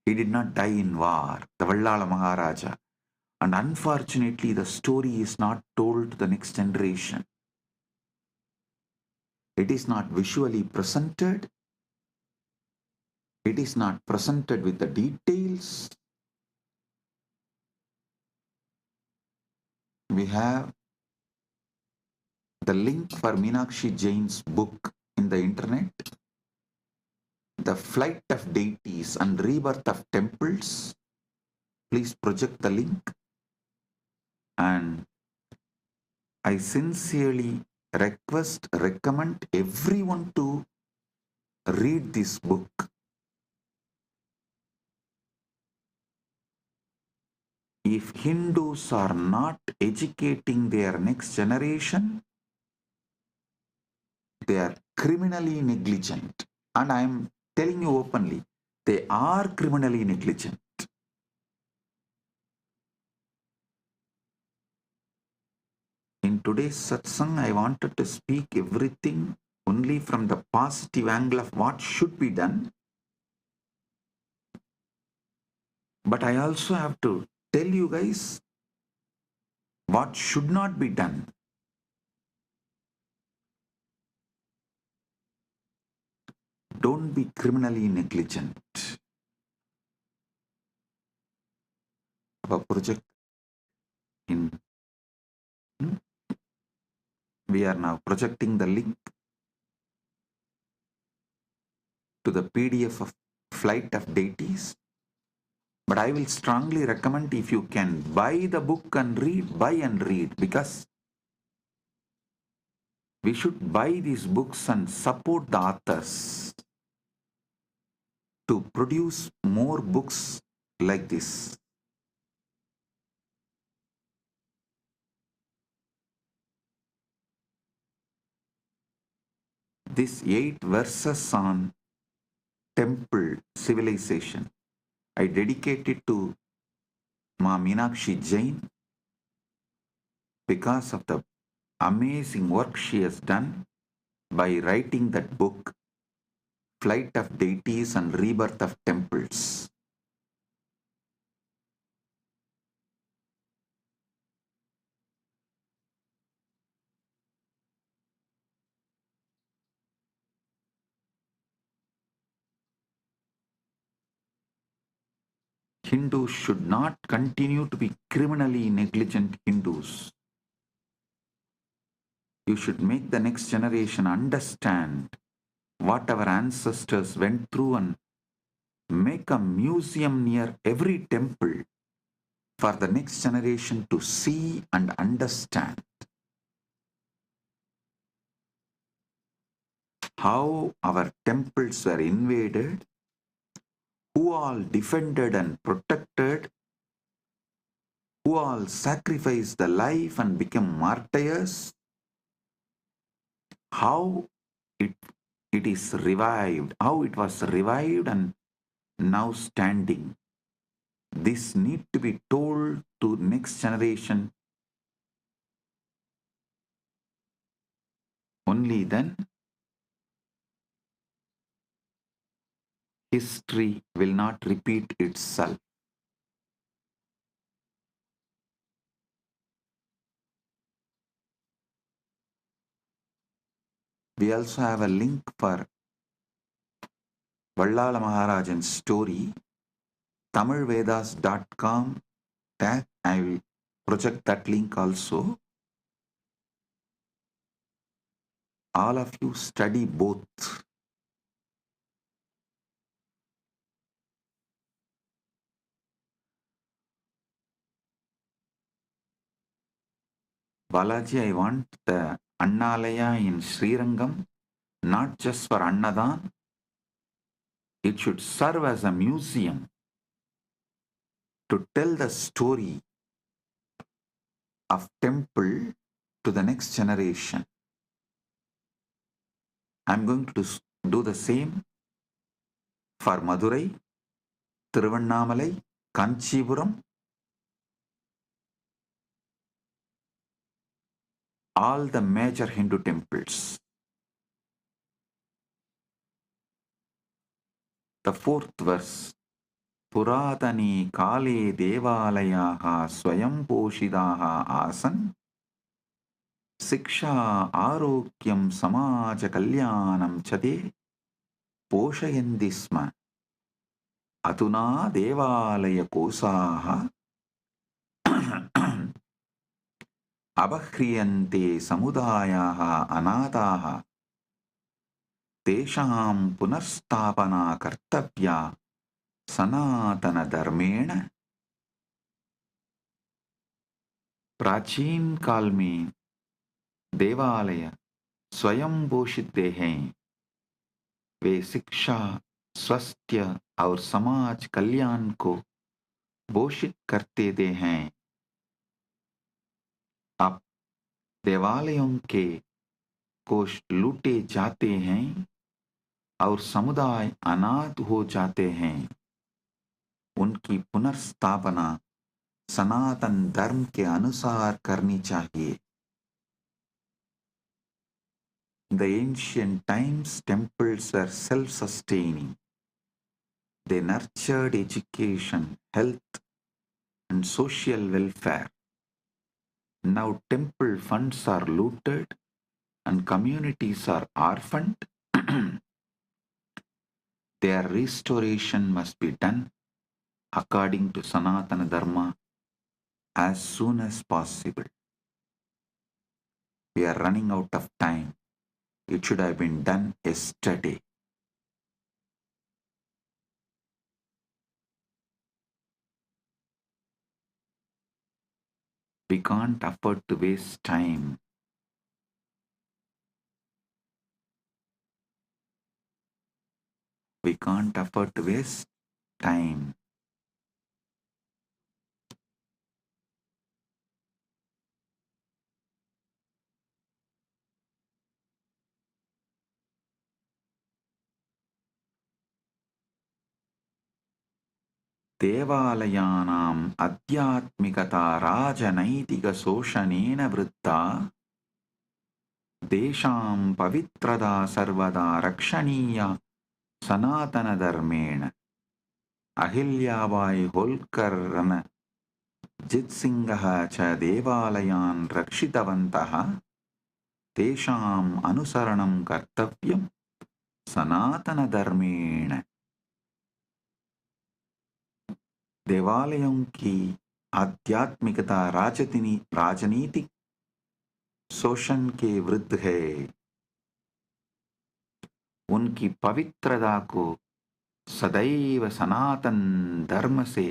He did not die in war, the Vallala Maharaja. And unfortunately, the story is not told to the next generation. It is not visually presented. It is not presented with the details. We have the link for Meenakshi Jain's book in the internet, The Flight of Deities and Rebirth of Temples. Please project the link. And I sincerely recommend everyone to read this book. If Hindus are not educating their next generation, they are criminally negligent. And I am telling you openly, they are criminally negligent. In today's satsang, I wanted to speak everything only from the positive angle of what should be done. But I also have to tell you guys what should not be done. Don't be criminally negligent. Our project we are now projecting the link to the PDF of Flight of Deities. But I will strongly recommend, if you can buy the book and read, buy and read, because we should buy these books and support the authors to produce more books like this. These 8 verses on temple civilization, I dedicate it to Ma Meenakshi Jain because of the amazing work she has done by writing that book, Flight of Deities and Rebirth of Temples. Hindus should not continue to be criminally negligent Hindus. You should make the next generation understand what our ancestors went through and make a museum near every temple for the next generation to see and understand how our temples were invaded, who all defended and protected, who all sacrificed the life and became martyrs, how it is revived, how it was revived and now standing. This need to be told to next generation. Only then history will not repeat itself. We also have a link for Vallala Maharajan's story, tamilvedas.com. I will project that link also. all of you study both. Balaji, I want the Annalaya in Srirangam, not just for Annadan. It should serve as a museum to tell the story of temple to the next generation. I'm going to do the same for Madurai, Tiruvannamalai, Kanchipuram, all the major Hindu temples. The fourth verse. Puratani kale devalayaha swayam poshidaha asan siksha arogyam samaja kalyanam chade poshayantisma atuna devalaya kosaha abhriyante samudayaha anataha tesham punarstapana kartavya सनातन धर्मेण. प्राचीन काल में देवालय स्वयं पोषित हैं. वे शिक्षा, स्वास्थ्य और समाज कल्याण को पोषित करते हैं. अब देवालयों के कोष लूटे जाते हैं और समुदाय अनाथ हो जाते हैं. उनकी पुनर्स्थापना सनातन धर्म के अनुसार करनी चाहिए. In the ancient times, temples were self-sustaining. They nurtured education, health, and social welfare. Now temple funds are looted and communities are orphaned. Their restoration must be done according to Sanatana Dharma as soon as possible. We are running out of time. It should have been done yesterday. We can't afford to waste time. We can't afford to waste time. देवालयानाम् अध्यात्मिकता राजनैतिकशोषणेन वृत्ता देशां पवित्रता सर्वदा रक्षणीया सनातनधर्मेण. अहिल्याबाई होल्कर् रणजित्सिंहः च देवालयान् रक्षितवन्तः. तेषाम् अनुसरणं कर्तव्यं सनातनधर्मेण. देवालयों की आध्यात्मिकता राजनीतिक शोषण के विरुद्ध है. उनकी पवित्रता को सदैव सनातन धर्म से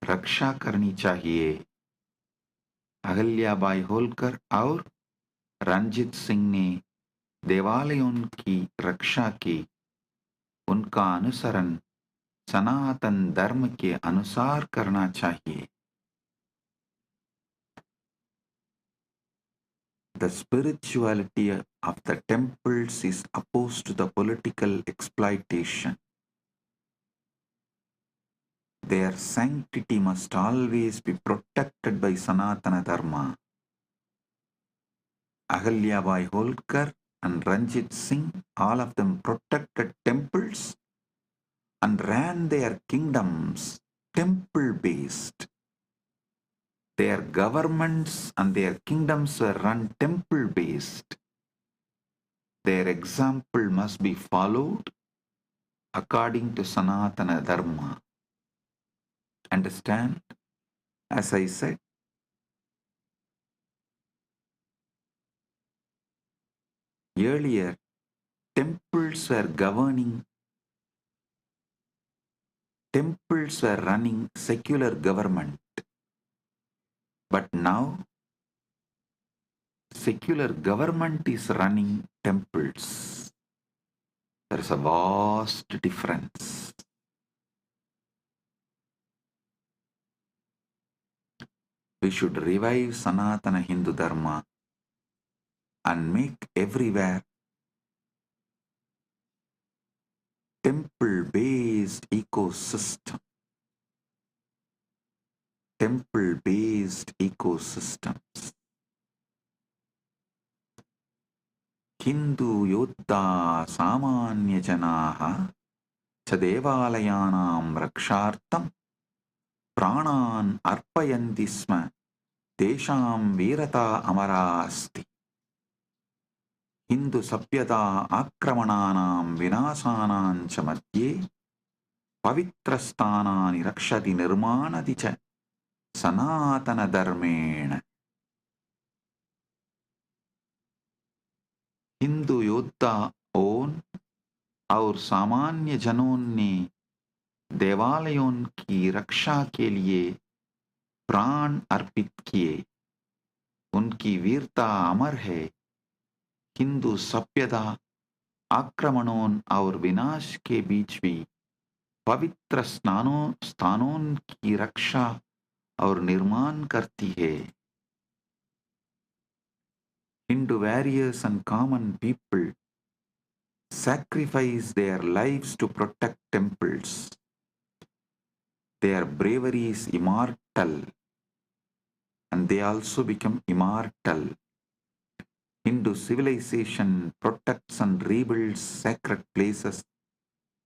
रक्षा करनी चाहिए. अहिल्याबाई होल्कर और रणजीत सिंह ने देवालयों की रक्षा की. उनका अनुसरण सनातन धर्म के अनुसार करना चाहिए. The spirituality of the temples is opposed to the political exploitation. Their sanctity must always be protected by Sanatana Dharma. Ahalyabai Holkar and Ranjit Singh, all of them protected temples and ran their kingdoms temple-based. Their governments and their kingdoms were run temple-based. Their example must be followed according to Sanatana Dharma. Understand? As I said, Earlier, temples were running secular government. But now, secular government is running temples. There is a vast difference. We should revive Sanatana Hindu Dharma and make everywhere temple-based ecosystem. Temple-based ecosystems. Hindu Yoddha Samanya Janaha Chadevaalayanam Rakshartam Pranan Arpayanti Sma Tesham Virata Amarasti. Hindu Sapyata Akramananam Vinasanam Chamadye Pavitrasthanani Rakshati Nirmanati Cha Sanatana Dharmena. Hindu योद्धा own और सामान्य जनों ने देवालयों की रक्षा के लिए प्राण अर्पित किए. उनकी वीरता अमर है. हिंदू सभ्यता आक्रमणों और विनाश के बीच भी पवित्र स्थानों की रक्षा और निर्माण करती है. Hindu warriors and common people sacrifice their lives to protect temples. Their bravery is immortal, and they also become immortal. Hindu civilization protects and rebuilds sacred places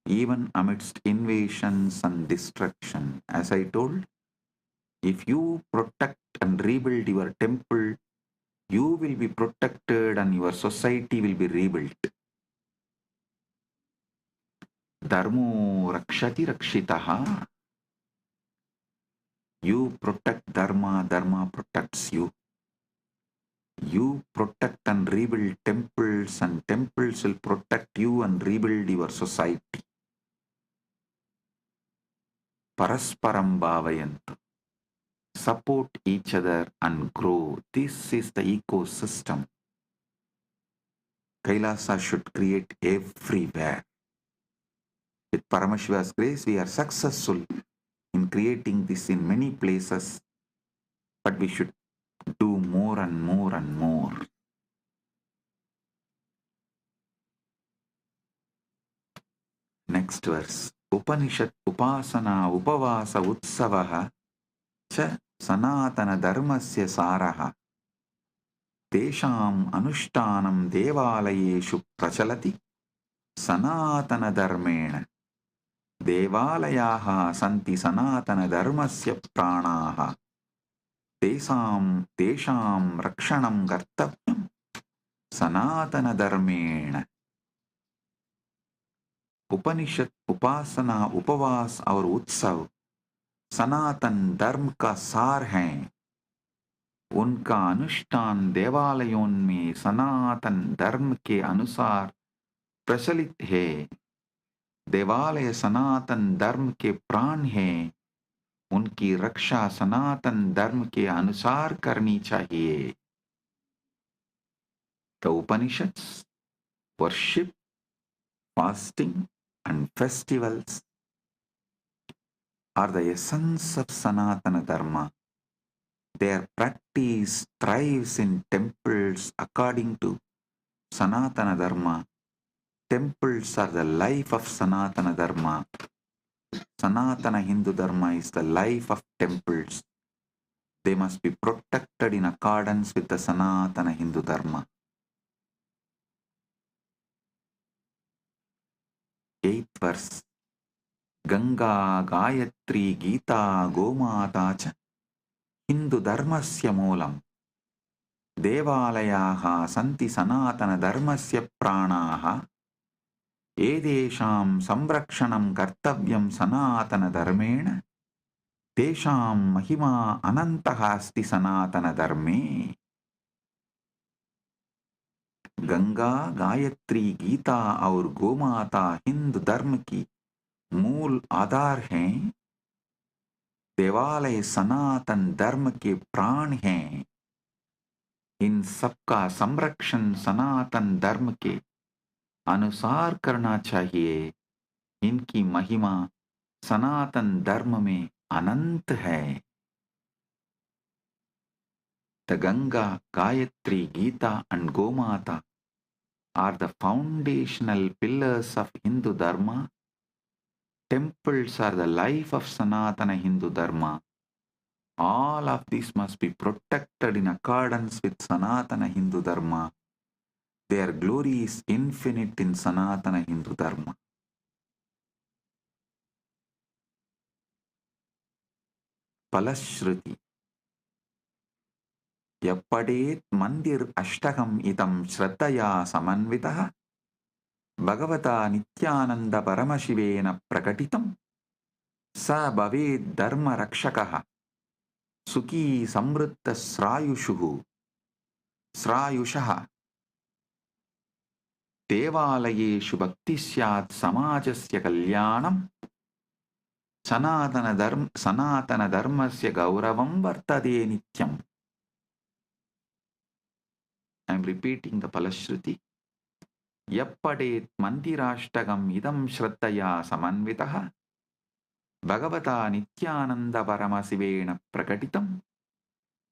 even amidst invasions and destruction. As I told, if you protect and rebuild your temple, you will be protected and your society will be rebuilt. Dharmo rakshati rakshitaha. You protect dharma, dharma protects you. You protect and rebuild temples, and temples will protect you and rebuild your society. Parasparam bhavayantu. Support each other and grow. This is the ecosystem Kailasa should create everywhere. With Paramashiva's grace, we are successful in creating this in many places, but we should do more and more and more. Next verse. Upanishad upasana upavasa utsavaha cha sanatana dharmasya saraha tesham anushtanam devalayeshu prachalati sanatana dharmena devalayaha santi sanatana dharmasya pranaha tesham rakshanam kartavyam sanatana dharmena. उपनिषद उपासना उपवास और उत्सव सनातन धर्म का सार हैं. उनका अनुष्ठान देवालयों में सनातन धर्म के अनुसार प्रचलित है. देवालय सनातन धर्म के प्राण हैं. उनकी रक्षा सनातन धर्म के अनुसार करनी चाहिए. The Upanishads, worship, fasting and festivals are the essence of Sanatana Dharma. Their practice thrives in temples according to Sanatana Dharma. Temples are the life of Sanatana Dharma. Sanatana Hindu Dharma is the life of temples. They must be protected in accordance with the Sanatana Hindu Dharma. 8th verse. Ganga, Gayatri, Gita, Gomata cha Hindu dharmasya moolam. Devalayaha santi sanatana dharmasya pranaha edesham samrakshanam kartavyam sanatana dharmena tesham mahima anantaha asti sanatana dharme. Ganga, Gayatri, Gita और गोमाता हिंदू धर्म की मूल आधार हैं। देवालय सनातन धर्म के प्राण हैं। इन सबका संरक्षण सनातन धर्म के अनुसार करना चाहिए। इनकी महिमा सनातन धर्म में अनंत है। The Ganga, Gayatri, Gita and Gomata are the foundational pillars of Hindu Dharma. Temples are the life of Sanatana Hindu Dharma. All of these must be protected in accordance with Sanatana Hindu Dharma. Their glory is infinite in Sanatana Hindu Dharma. Palashruti. Yappadet mandir ashtagam idam shraddhaya samanvitaha Bhagavata Nithyananda Paramashivena prakatitam sa bhaved dharma rakshakaha sukhi samruddha srayushaha devalayeshu bhakti syat samajasya kalyanam sanatana dharmasya gauravam vartade nityam. I am repeating the Palashruti. Yappadet mandirashtagam idam shraddhaya samanvitaha Bhagavata Nithyananda Paramashivena prakatitam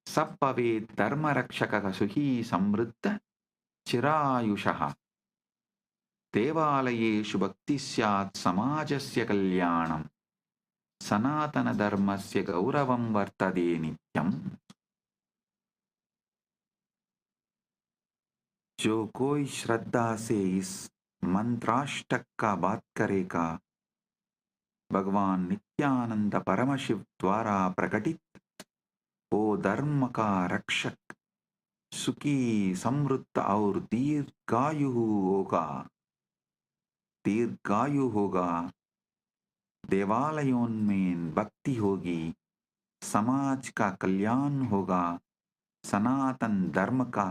sabbhavet dharma rakshakaha suhi samruddha chirayushaha devalayeshu bhakti syat samajasya kalyanam sanatana dharmasya gauravam vartade nityam. जो कोई श्रद्धा से इस मंत्राष्टक का बात करेगा, भगवान नित्यानंद परमशिव द्वारा प्रकटित वो धर्म का रक्षक, सुखी, समृद्ध और दीर्घायु होगा। देवालयों में भक्ति होगी, समाज का कल्याण होगा, सनातन धर्म का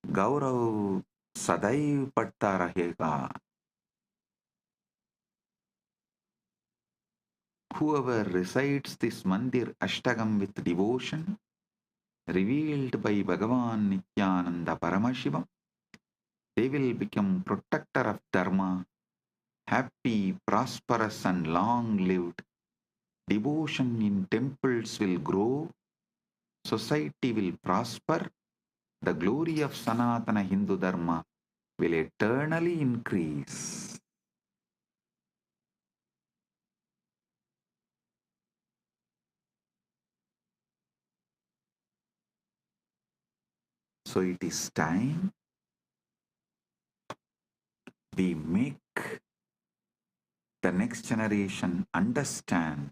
गौरव सदैव बढ़ता रहेगा। Whoever recites this mandir ashtagam with devotion revealed by Bhagavan Nithyananda Paramashivam, they will become protector of dharma, happy, prosperous and long-lived. Devotion in temples will grow, society will prosper, the glory of Sanatana Hindu Dharma will eternally increase. So it is time we make the next generation understand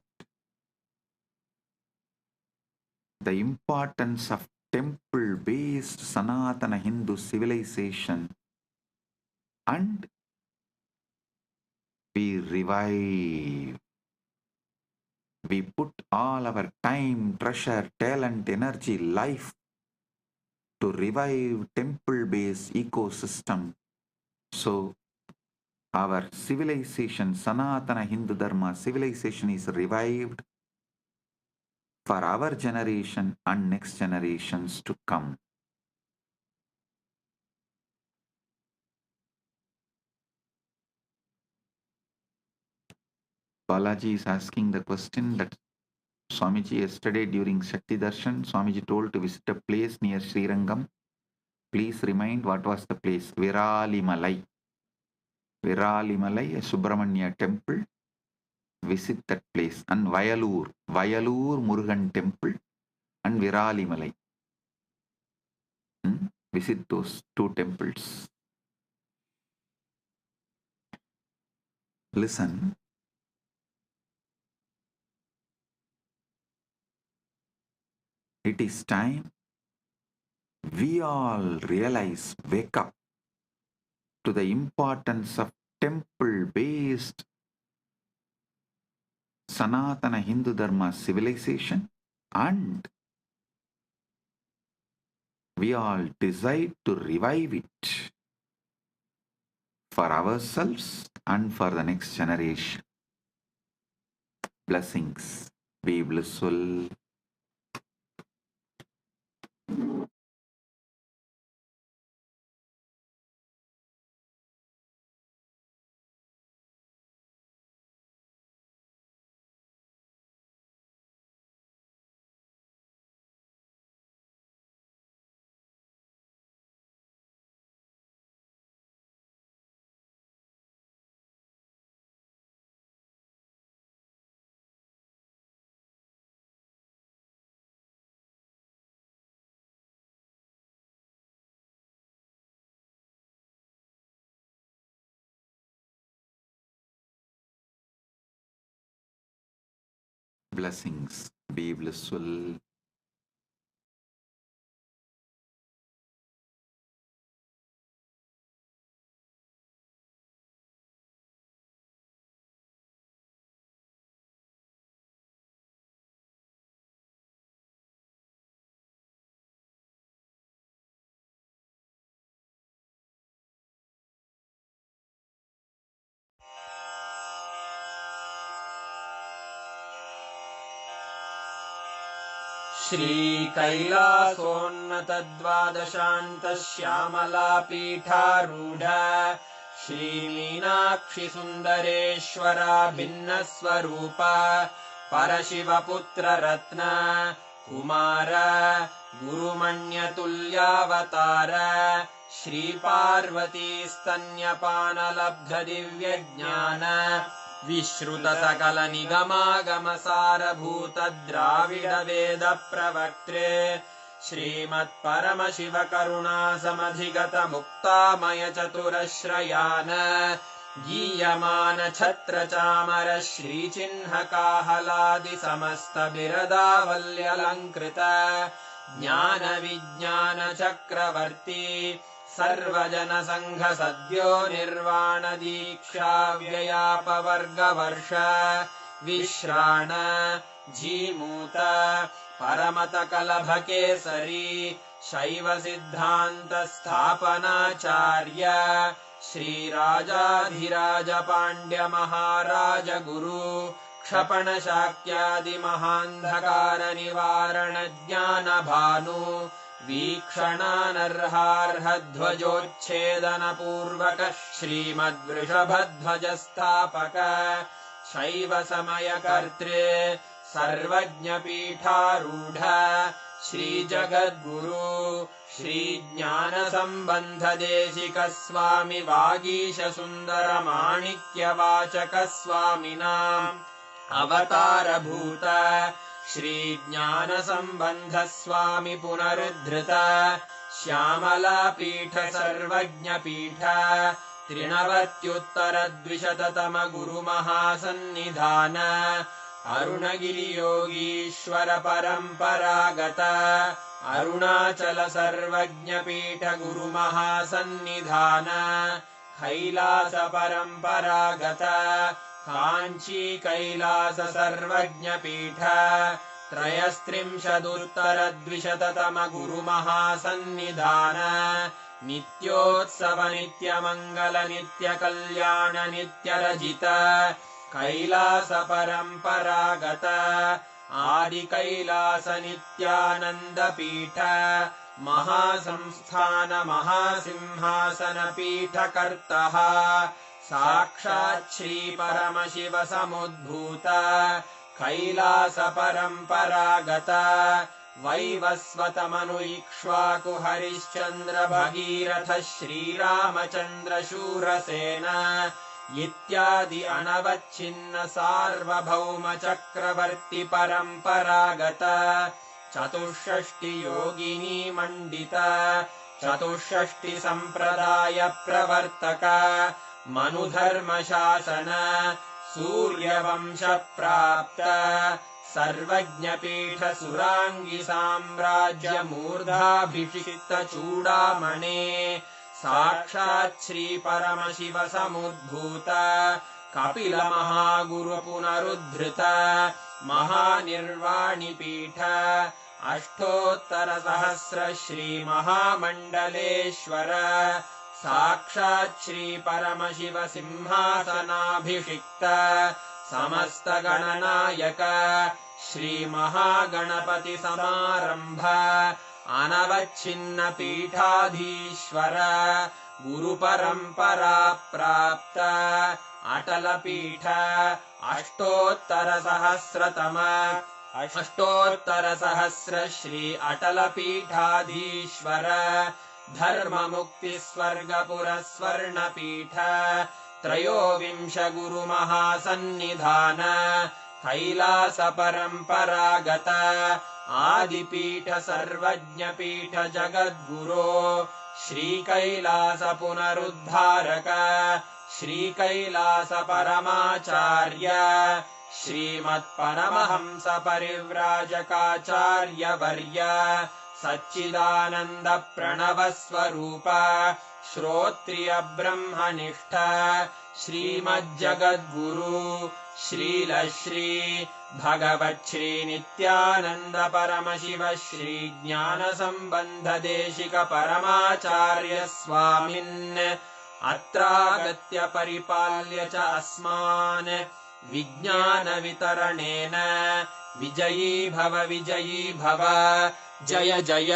the importance of temple-based Sanatana Hindu civilization, and we revive. We put all our time, treasure, talent, energy, life to revive temple-based ecosystem. So our civilization, Sanatana Hindu Dharma civilization is revived for our generation and next generations to come. Balaji is asking the question that Swamiji yesterday during Shakti Darshan, Swamiji told to visit a place near Srirangam. Please remind what was the place. Viralimalai. Viralimalai, a Subramanya temple. Visit that place. And Vayalur Murugan temple and Viralimalai. Visit those two temples. Listen. It is time we all realize, wake up to the importance of temple-based Sanatana Hindu Dharma civilization, and we all decide to revive it. for ourselves and for the next generation. Blessings. Be blissful. Blessings. Be blissful. श्रीकैलासोन्नतद्वादशान्तश्यामलापीठारूढ श्रीमीनाक्षिसुन्दरेश्वरा भिन्नस्वरूप परशिवपुत्ररत्न Kumar गुरुमण्यतुल्यावतार श्रीपार्वतीस्तन्यपानलब्धदिव्यज्ञान विश्रुतसकलनिगमागमसारभूतद्राविडवेदप्रवक्त्रे श्रीमत्परमशिवकरुणासमधिगतमुक्तामयचतुरश्रयान् गीयमानछत्रचामर श्रीचिह्नकाहलादिसमस्तबिरदावल्यलङ्कृत ज्ञानविज्ञानचक्रवर्ती सर्वजनसङ्घसद्यो निर्वाणदीक्षाव्ययापवर्गवर्ष विश्राण Jimuta परमतकलभकेसरी शैवसिद्धान्तस्थापनाचार्य श्रीराजाधिराजपाण्ड्यमहाराजगुरु क्षपणशाक्यादिमहान्धकारनिवारणज्ञानभानु वीक्षणानर्हार्हध्वजोच्छेदनपूर्वक श्रीमद्वृषभध्वजस्थापक शैवसमयकर्त्रे सर्वज्ञपीठारूढ श्रीजगद्गुरु श्रीज्ञानसम्बन्धदेशिकस्वामि वागीशसुन्दरमाणिक्यवाचकस्वामिनाम् अवतारभूत श्रीज्ञानसम्बन्धस्वामि पुनरुद्धृत श्यामलापीठ सर्वज्ञपीठ त्रिनवत्युत्तरद्विशततम गुरुमहासन्निधान अरुणगिरियोगीश्वर परम्परागत अरुणाचल सर्वज्ञपीठ गुरुमहासन्निधान कैलास परम्परागत काञ्ची कैलास सर्वज्ञपीठ त्रयस्त्रिंशदुत्तरद्विशततम गुरुमहासन्निधान नित्योत्सव नित्यमङ्गल नित्यकल्याण नित्यरजित कैलास परम्परागत आदिकैलास नित्यानन्दपीठ महासंस्थान महासिंहासनपीठकर्तः साक्षात् श्रीपरमशिव समुद्भूत कैलास परम्परागत वैवस्वतमनु हरिश्चन्द्र भगीरथ श्रीरामचन्द्र शूरसेन इत्यादि अनवच्छिन्न सार्वभौम चक्रवर्ति परम्परागत चतुष्षष्टि योगिनी मण्डित चतुष्षष्टि सम्प्रदाय प्रवर्तक मनुधर्मशासन सूर्यवंश प्राप्त सर्वज्ञपीठ सुराङ्गी साम्राज्य मूर्धाभिषिक्त चूडामणे साक्षात् श्री परमशिव समुद्भूत कपिल महागुरु पुनरुद्धृत महानिर्वाणिपीठ अष्टोत्तर सहस्र श्री महामण्डलेश्वर साक्षात् श्री परमशिव सिंहासनाभिषिक्त समस्त गणनायक श्री महागणपति समारंभ अनवच्छिन्न पीठाधीश्वर गुरु परंपरा प्राप्त अटल पीठ अष्टोत्तर सहस्र श्री अटल पीठाधीश्वर धर्म मुक्ति स्वर्गपुर स्वर्ण पीठ त्रयोविंश गुरु महासन्निधान कैलास परंपरागत आदिपीठ सर्वज्ञ पीठ जगद्गुरो श्री कैलास पुनरुद्धारक श्री कैलास परमाचार्य श्रीमत्परमहंस परिव्राजकाचार्य वर्य सच्चिदानंद प्रणव स्वरूप श्रोत्रिय ब्रह्मनिष्ठ श्रीमज्जगद्गुरु श्रील श्री भगवच्छ्री नित्यानंद परमशिव श्री ज्ञान संबंध देशिक परमाचार्य स्वामिन् अत्रागत्य परिपाल्य च अस्मान् विज्ञान वितरणेन विजयी भव जय जय